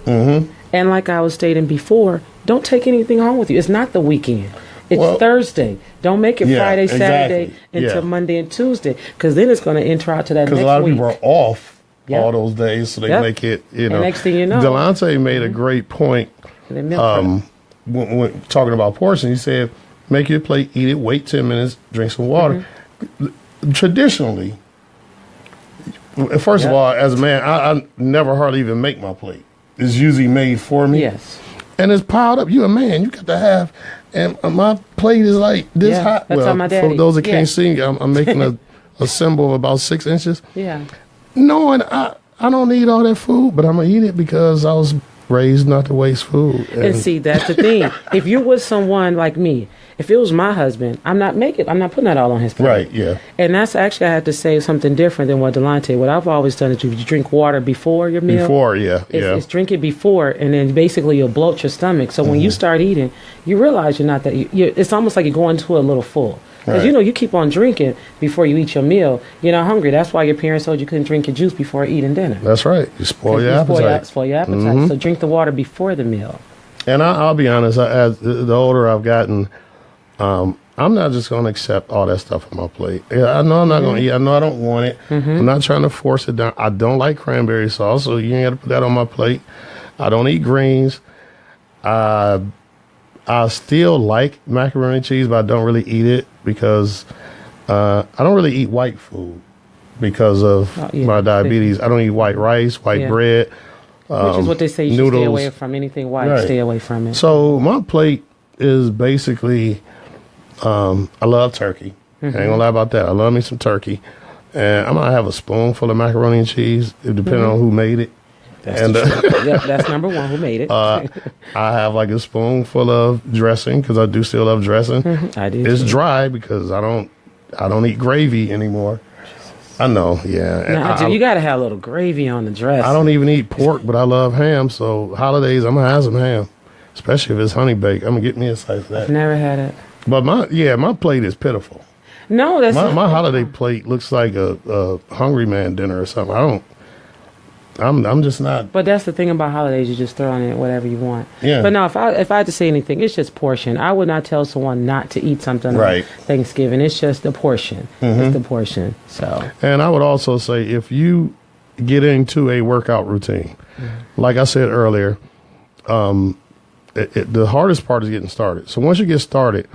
And like I was stating before, don't take anything home with you. It's not the weekend. It's Thursday. Don't make it Friday, Saturday, into Monday and Tuesday, because then it's going to enter out to that next week. Because a lot of people are off all those days, so they make it, you know. And next thing you know. Delante made a great point when talking about portions. He said, make your plate, eat it, wait 10 minutes, drink some water. Traditionally, first of all, as a man, I never hardly even make my plate. It's usually made for me. Yes. And it's piled up. You're a man. You got to have, and my plate is like this hot. That's how my daddy. For those that can't see, I'm making a symbol of about 6 inches. Yeah. Knowing I don't need all that food, but I'm going to eat it because I was raised not to waste food. And see, that's the thing. If you're with someone like me, if it was my husband, I'm not putting that all on his plate. Right, yeah. And that's actually, I have to say something different than what Delante. What I've always done is you drink water before your meal. Before, it's drink it before, and then basically you'll bloat your stomach. So when you start eating, you realize you're not that. It's almost like you're going to a little full. Because you keep on drinking before you eat your meal. You're not hungry. That's why your parents told you couldn't drink your juice before eating dinner. That's right. You spoil your appetite. Spoil your appetite. So drink the water before the meal. And I'll be honest, as the older I've gotten, I'm not just going to accept all that stuff on my plate. I know I'm not going to eat. I know I don't want it. I'm not trying to force it down. I don't like cranberry sauce, so you ain't got to put that on my plate. I don't eat greens. I still like macaroni and cheese, but I don't really eat it because I don't really eat white food because of my diabetes. I don't eat white rice, white bread. Which is what they say you should stay away from. Anything white, stay away from it. So my plate is basically, I love turkey. I ain't gonna lie about that. I love me some turkey. And I might have a spoonful of macaroni and cheese, depending on who made it. That's number one. Who made it? I have like a spoonful of dressing because I do still love dressing. I do. It's dry because I don't eat gravy anymore. I know, yeah. You got to have a little gravy on the dressing. I don't even eat pork, but I love ham. So holidays, I'm gonna have some ham, especially if it's honey baked. I'm gonna get me a slice of that. I've never had it. But my plate is pitiful. No, that's my holiday plate looks like a hungry man dinner or something. I'm just not. But that's the thing about holidays. You just throw in it whatever you want. Yeah. But no, if I had to say anything, it's just portion. I would not tell someone not to eat something on Thanksgiving. It's just the portion. It's the portion. So. And I would also say if you get into a workout routine, like I said earlier, the hardest part is getting started. So once you get started,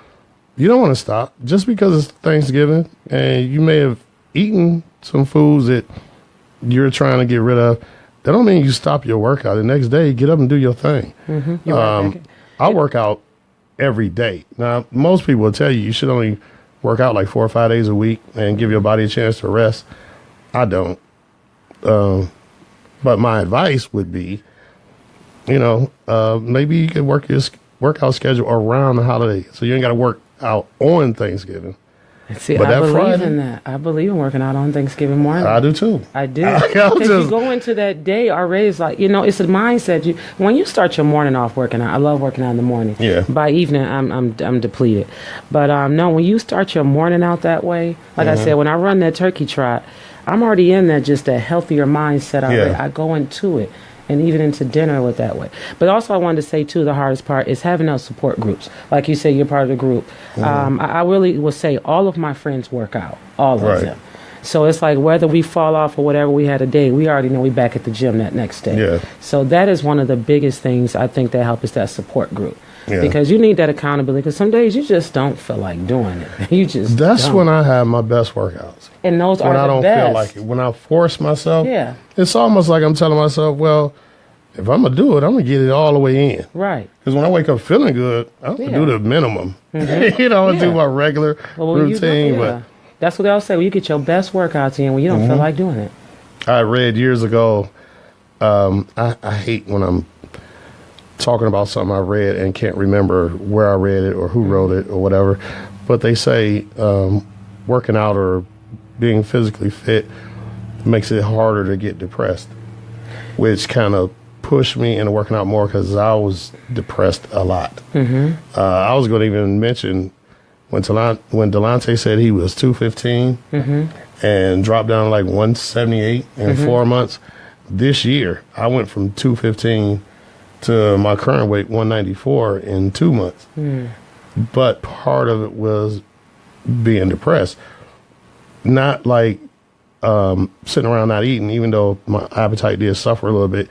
you don't want to stop just because it's Thanksgiving and you may have eaten some foods that you're trying to get rid of. That don't mean you stop your workout. The next day, get up and do your thing. I work out every day. Now, most people will tell you should only work out like 4 or 5 days a week and give your body a chance to rest. I don't. But my advice would be, maybe you could work your workout schedule around the holiday, so you ain't got to work out on Thanksgiving. See, I believe in that. I believe in working out on Thanksgiving morning. I do too. I do. Because you go into that day already, it's like, it's a mindset. When you start your morning off working out, I love working out in the morning. Yeah. By evening, I'm depleted. But no, when you start your morning out that way, like I said, when I run that turkey trot, I'm already in that just a healthier mindset already. Yeah. I go into it. And even into dinner with that way. But also I wanted to say, too, the hardest part is having those support groups. Like you say, you're part of the group. I really will say all of my friends work out. All of them. So it's like whether we fall off or whatever we had a day, we already know we back at the gym that next day. Yeah. So that is one of the biggest things I think that helps is that support group. Yeah. Because you need that accountability. Because some days you just don't feel like doing it. That's when I have my best workouts. And those are when I don't best. feel like it. When I force myself, yeah, it's almost like I'm telling myself, well, if I'm going to do it, I'm going to get it all the way in. Right. Because when I wake up feeling good, I'm going to do the minimum. Mm-hmm. Do my regular routine. But that's what they all say. When you get your best workouts in when you don't feel like doing it. I read years ago, I hate when I'm talking about something I read and can't remember where I read it or who wrote it or whatever. But they say working out or being physically fit makes it harder to get depressed, which kind of pushed me into working out more because I was depressed a lot. Mm-hmm. I was going to even mention when Delante said he was 215 and dropped down to like 178 in 4 months. This year, I went from 215 to my current weight, 194, in 2 months. But part of it was being depressed. Not like sitting around not eating, even though my appetite did suffer a little bit.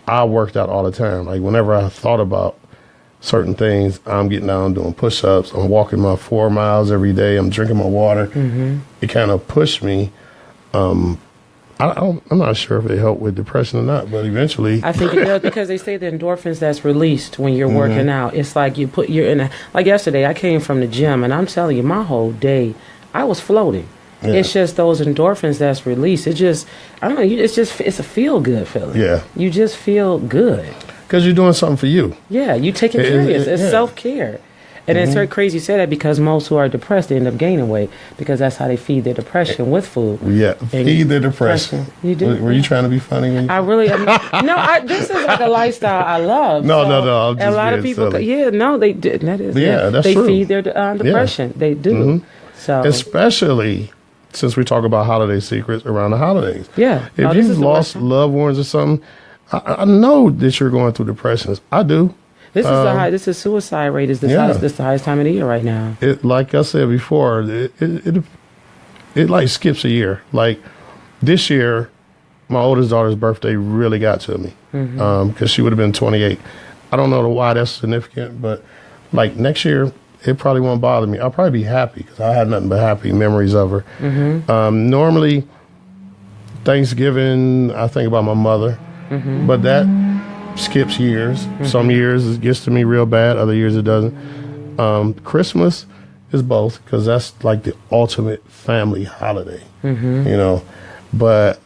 I worked out all the time. Like whenever I thought about certain things, I'm getting down doing push-ups. I'm walking my 4 miles every day. I'm drinking my water. It kind of pushed me. I'm not sure if it helped with depression or not, but eventually. I think it does because they say the endorphins that's released when you're working out. It's like you're in like yesterday, I came from the gym and I'm telling you, my whole day, I was floating. Yeah. It's just those endorphins that's released. It's just, I don't know, it's a feel-good feeling. Yeah. You just feel good. Because you're doing something for you. Yeah, you taking care of yourself. It's self-care. And it's very crazy you say that because most who are depressed, they end up gaining weight because that's how they feed their depression with food. Yeah, feed their depression. You do. Were you trying to be funny? When you this is like a lifestyle I love. No. I'm just a lot of people, silly. they do. That is. Yeah, that's they true. feed their depression. They do. So especially since we talk about holiday secrets around the holidays. Yeah. If you've lost loved ones or something, I know that you're going through depressions. I do. This is suicide rate is the highest time of the year right now. It, like I said before, it like skips a year. Like this year, my oldest daughter's birthday really got to me because she would have been 28. I don't know why that's significant, but like next year, it probably won't bother me. I'll probably be happy because I had nothing but happy memories of her. Normally, Thanksgiving, I think about my mother, but that skips years. Some years it gets to me real bad, other years it doesn't. Christmas is both because that's like the ultimate family holiday, but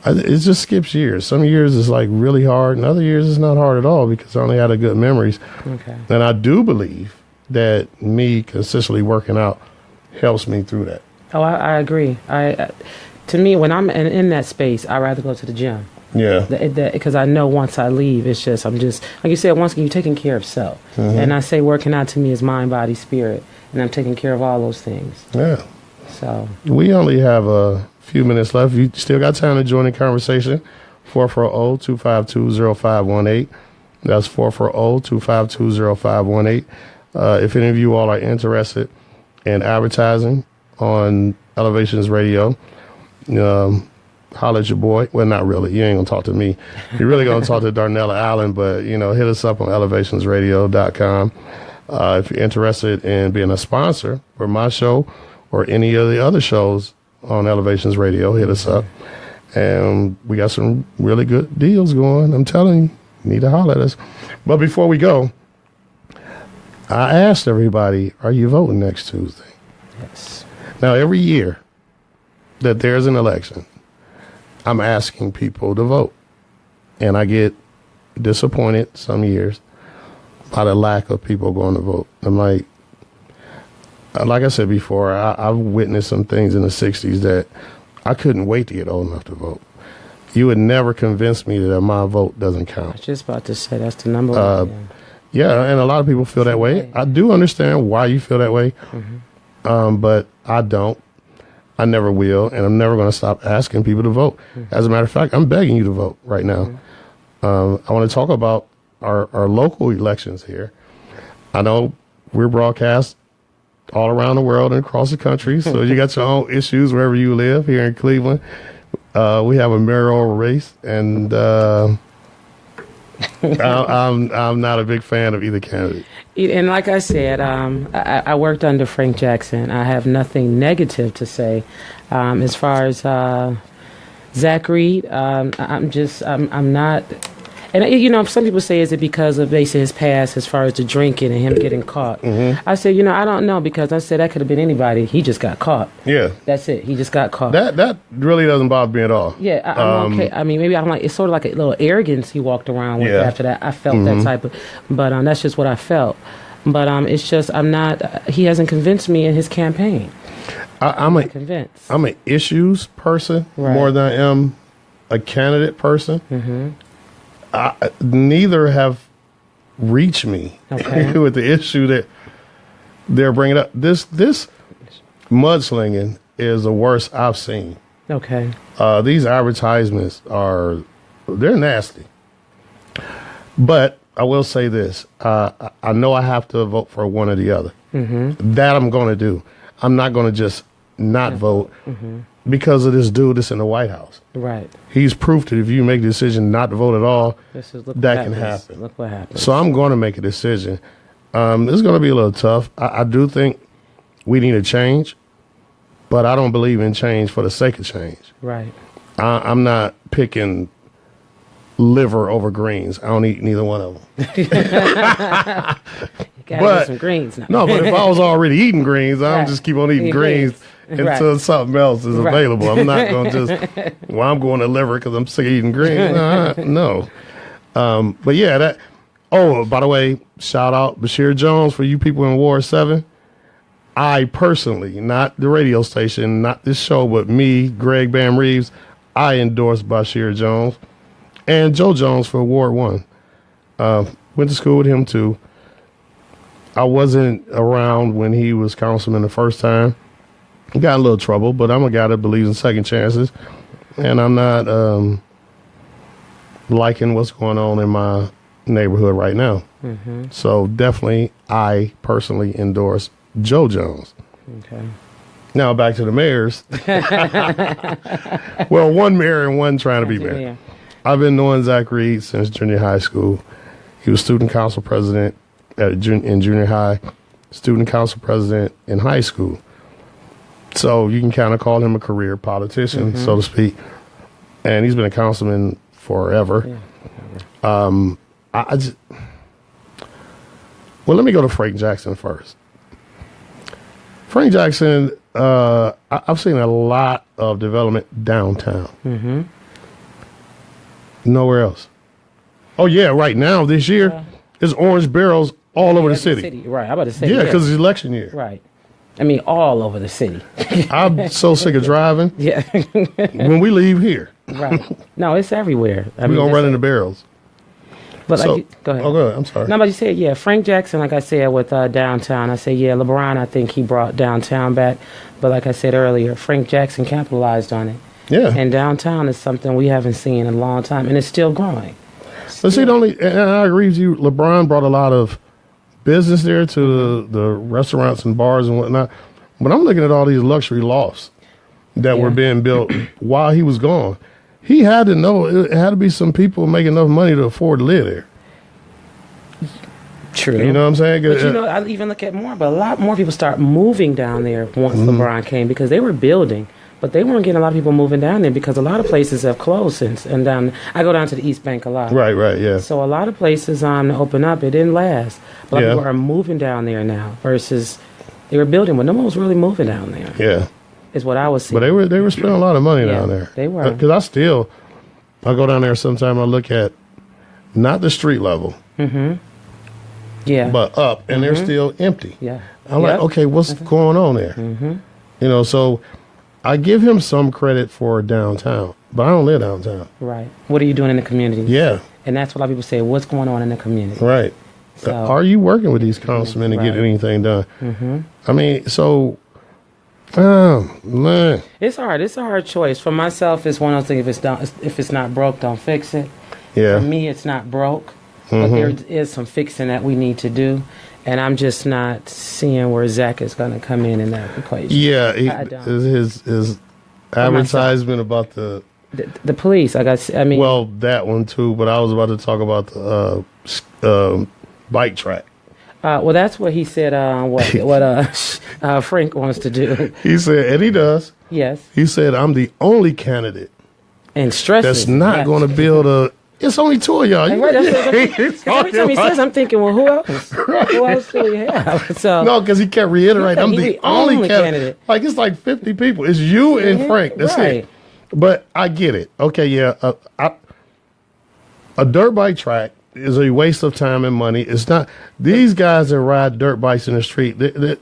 it just skips years. Some years it's like really hard and other years it's not hard at all because I only had good memories. And I do believe that me consistently working out helps me through that. Oh, I agree. To me, when I'm in that space, I'd rather go to the gym. Yeah. Because I know once I leave, I'm just, like you said, once you're taking care of self. And I say working out to me is mind, body, spirit. And I'm taking care of all those things. Yeah. So. We only have a few minutes left. You still got time to join the conversation. 440-252-0518. That's 440-252-0518. If any of you all are interested in advertising on Elevations Radio, holler at your boy. Well, not really. You ain't going to talk to me. You're really going to talk to Darnella Allen, but, hit us up on elevationsradio.com. If you're interested in being a sponsor for my show or any of the other shows on Elevations Radio, hit us up. And we got some really good deals going. I'm telling you, need to holler at us. But before we go, I asked everybody, are you voting next Tuesday? Yes. Now, every year that there's an election, I'm asking people to vote. And I get disappointed some years by the lack of people going to vote. I'm like I said before, I've witnessed some things in the 60s that I couldn't wait to get old enough to vote. You would never convince me that my vote doesn't count. I was just about to say that's the number one. Yeah, and a lot of people feel that way. I do understand why you feel that way, but I don't. I never will, and I'm never going to stop asking people to vote. As a matter of fact, I'm begging you to vote right now. I want to talk about our local elections here. I know we're broadcast all around the world and across the country, so you got your own issues wherever you live. Here in Cleveland, we have a mayoral race, and I'm not a big fan of either candidate. And like I said, I worked under Frank Jackson. I have nothing negative to say. As far as Zach Reed, I'm not. And some people say, is it because of basically his past as far as the drinking and him getting caught? I said, I don't know, because I said that could have been anybody. He just got caught. Yeah, that's it. He just got caught. That really doesn't bother me at all. Yeah, I'm okay. I mean, maybe I'm like, it's sort of like a little arrogance he walked around with after that. I felt that type of, but that's just what I felt. But it's just I'm not. He hasn't convinced me in his campaign. I'm convinced. I'm an issues person more than I am a candidate person. Neither have reached me with the issue that they're bringing up. This mudslinging is the worst I've seen. Okay. These advertisements they're nasty. But I will say this. I know I have to vote for one or the other. That I'm going to do. I'm not going to just not vote because of this dude that's in the White House. Right. He's proof that if you make a decision not to vote at all, that can happen. Look what happens. So I'm going to make a decision. It's going to be a little tough. I do think we need a change, but I don't believe in change for the sake of change. Right. I'm not picking liver over greens. I don't eat neither one of them. You gotta get some greens now. No, but if I was already eating greens, I'm just keep on eating greens until something else is available. I'm not going to just, I'm going to liver because I'm sick of eating greens. No. But yeah, that. Oh, by the way, shout out Bashir Jones for you people in Ward 7. I personally, not the radio station, not this show, but me, Greg Bam Reaves, I endorse Bashir Jones and Joe Jones for Ward 1. Went to school with him too. I wasn't around when he was councilman the first time. Got in a little trouble, but I'm a guy that believes in second chances. And I'm not liking what's going on in my neighborhood right now. So definitely, I personally endorse Joe Jones. Okay. Now back to the mayors. Well, one mayor and one trying to be mayor. I've been knowing Zach Reed since junior high school. He was student council president in junior high, student council president in high school. So you can kind of call him a career politician, so to speak. And he's been a councilman forever. Well, let me go to Frank Jackson first. Frank Jackson, I've seen a lot of development downtown. Nowhere else. Oh, yeah, right now, this year, there's orange barrels all over the city. Right, I'm about to say. Yeah, because it's election year. Right. I mean, all over the city. I'm so sick of driving. Yeah. When we leave here. Right. No, it's everywhere. We're going to run into barrels. But go ahead. Oh, go ahead. I'm sorry. No, but you said, Frank Jackson, like I said, with downtown. I say, LeBron, I think he brought downtown back. But like I said earlier, Frank Jackson capitalized on it. Yeah. And downtown is something we haven't seen in a long time, and it's still growing. Let's see, and I agree with you. LeBron brought a lot of business there to the restaurants and bars and whatnot. But I'm looking at all these luxury lofts that were being built while he was gone. He had to know it had to be some people making enough money to afford to live there. True. You know what I'm saying? But I even look at a lot more people start moving down there once LeBron came, because they were building But they weren't getting a lot of people moving down there because a lot of places have closed since. And I go down to the East Bank a lot. Right, yeah. So a lot of places open up. It didn't last. But people are moving down there now versus they were building, but no one was really moving down there. Yeah. Is what I was seeing. But they were spending a lot of money down there. They were. Because I go down there sometime, I look at not the street level. Mm-hmm. Yeah. But up, and they're still empty. Yeah. I'm like, okay, what's going on there? Mm-hmm. You know, so I give him some credit for downtown, but I don't live downtown. Right. What are you doing in the community? Yeah. And that's what a lot of people say, what's going on in the community? Right. So, are you working with these councilmen to get anything done? Mm-hmm. I mean, so, man. It's hard. It's a hard choice. For myself, it's one of those things, if it's not broke, don't fix it. Yeah. For me, it's not broke, but there is some fixing that we need to do. And I'm just not seeing where Zach is going to come in that equation. Yeah, his advertisement about the police. Well, that one too. But I was about to talk about the bike track. Well, that's what he said. What Frank wants to do. He said, and he does. Yes. He said, I'm the only candidate and stresses that's not going to build a. It's only two of y'all. Right, every time he says, I'm thinking, well, who else? Right. Who else do we have? So, no, because he kept reiterating, I'm the only candidate. Like, it's like 50 people. It's you and Frank. That's it. But I get it. Okay, yeah. A dirt bike track is a waste of time and money. It's not. These guys that ride dirt bikes in the street, it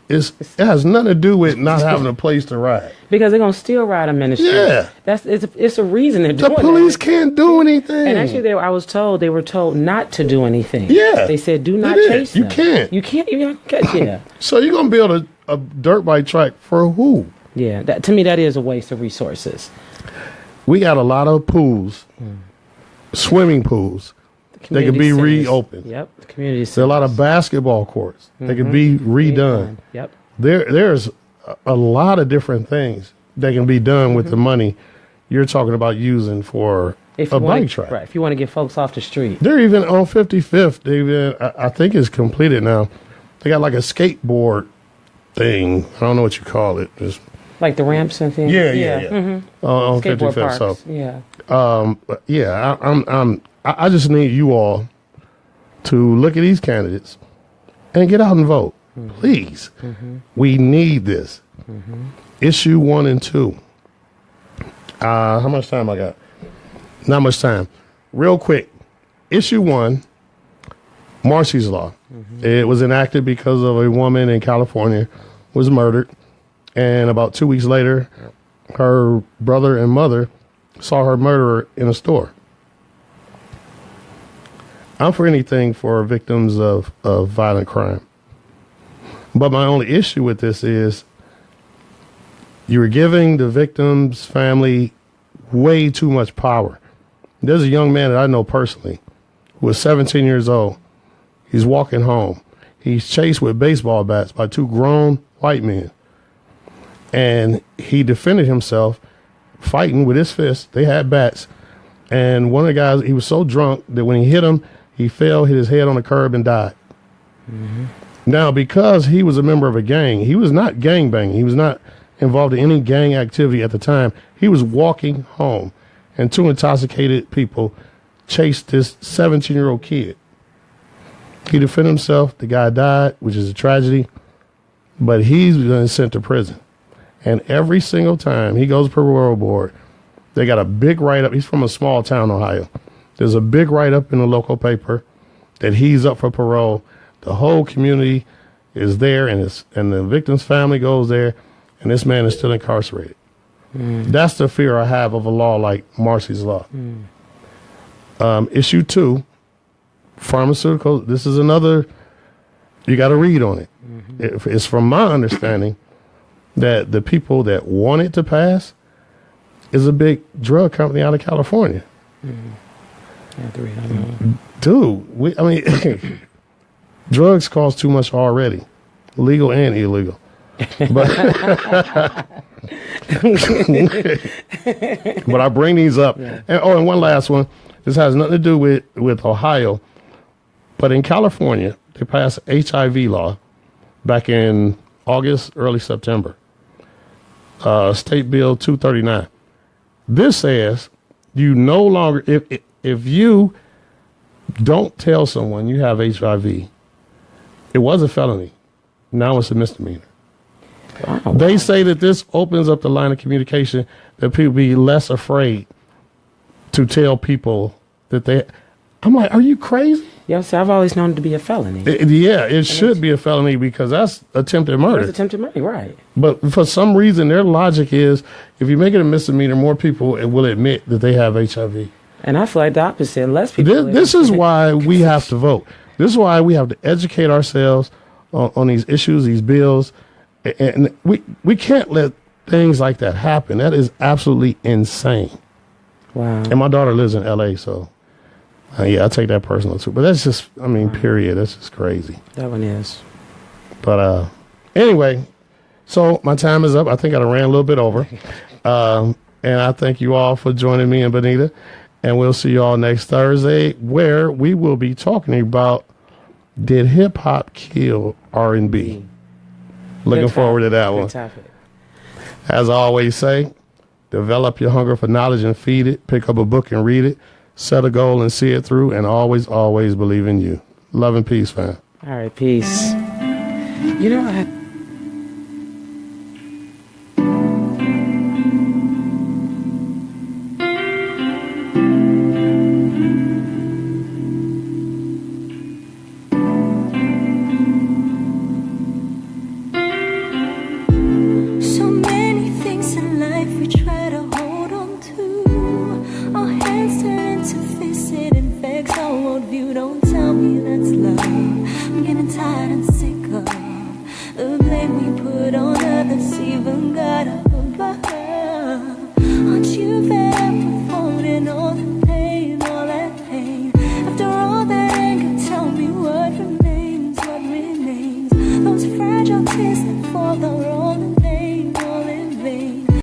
has nothing to do with not having a place to ride. Because they're gonna still ride them in the street. Yeah, it's a reason they're doing it. The police can't do anything. And actually, they were told not to do anything. Yeah, they said do not chase them. You can't. You can't catch. Yeah. So you're gonna build a dirt bike track for who? Yeah, to me that is a waste of resources. We got a lot of pools, swimming pools. They could be reopened. Yep, the community centers. There are a lot of basketball courts. They could be redone. Yep. There's a lot of different things that can be done with the money you're talking about using for a bike track. Right, if you want to get folks off the street. They're even on 55th. I think it's completed now. They got like a skateboard thing. I don't know what you call it. It's, like the ramps and things? Yeah. Mm-hmm. On 55th. So, yeah. I just need you all to look at these candidates and get out and vote. Please. We need this. Issue 1 and 2. How much time I got? Not much time. Real quick. Issue 1, Marcy's Law. It was enacted because of a woman in California was murdered. And about 2 weeks later, her brother and mother saw her murderer in a store. I'm for anything for victims of violent crime. But my only issue with this is you're giving the victim's family way too much power. There's a young man that I know personally who was 17 years old. He's walking home. He's chased with baseball bats by 2 grown white men. And he defended himself fighting with his fists. They had bats. And one of the guys, he was so drunk that when he hit him, he fell, hit his head on the curb, and died. Now, because he was a member of a gang, he was not gangbanging. He was not involved in any gang activity at the time. He was walking home, and 2 intoxicated people chased this 17-year-old kid. He defended himself. The guy died, which is a tragedy, but he's been sent to prison. And every single time he goes to parole board, they got a big write-up. He's from a small town, Ohio. There's a big write-up in the local paper that he's up for parole. The whole community is there, and the victim's family goes there, and this man is still incarcerated. That's the fear I have of a law like Marcy's Law. Issue 2, pharmaceuticals. This is another, you got to read on it. It's from my understanding that the people that want it to pass is a big drug company out of California. Dude, drugs cost too much already, legal and illegal. But I bring these up. And one last one. This has nothing to do with Ohio, but in California, they passed HIV law back in August, early September. State Bill 239. This says you no longer, if you don't tell someone you have HIV, it was a felony. Now it's a misdemeanor. Wow. They say that this opens up the line of communication that people be less afraid to tell people that they. I'm like, are you crazy? Yes, I've always known it to be a felony. It should be a felony because that's attempted murder. That's attempted murder, right. But for some reason, their logic is if you make it a misdemeanor, more people will admit that they have HIV. And I feel like the opposite. Less people. This is why we have to vote. This is why we have to educate ourselves on these issues, these bills. And we can't let things like that happen. That is absolutely insane. Wow. And my daughter lives in L.A., so... yeah, I take that personal too. But that's just, period. That's just crazy. That one is. But anyway, so my time is up. I think I ran a little bit over. And I thank you all for joining me and Benita. And we'll see you all next Thursday, where we will be talking about, did hip hop kill R&B? Looking forward to that one. Topic. As I always say, develop your hunger for knowledge and feed it. Pick up a book and read it. Set a goal and see it through, and always, always believe in you. Love and peace, fam. All right, peace. You know, So many things in life we try to hold on to. Our hands turn into fists, it infects our worldview. Don't tell me that's love. I'm getting tired and sick of the blame.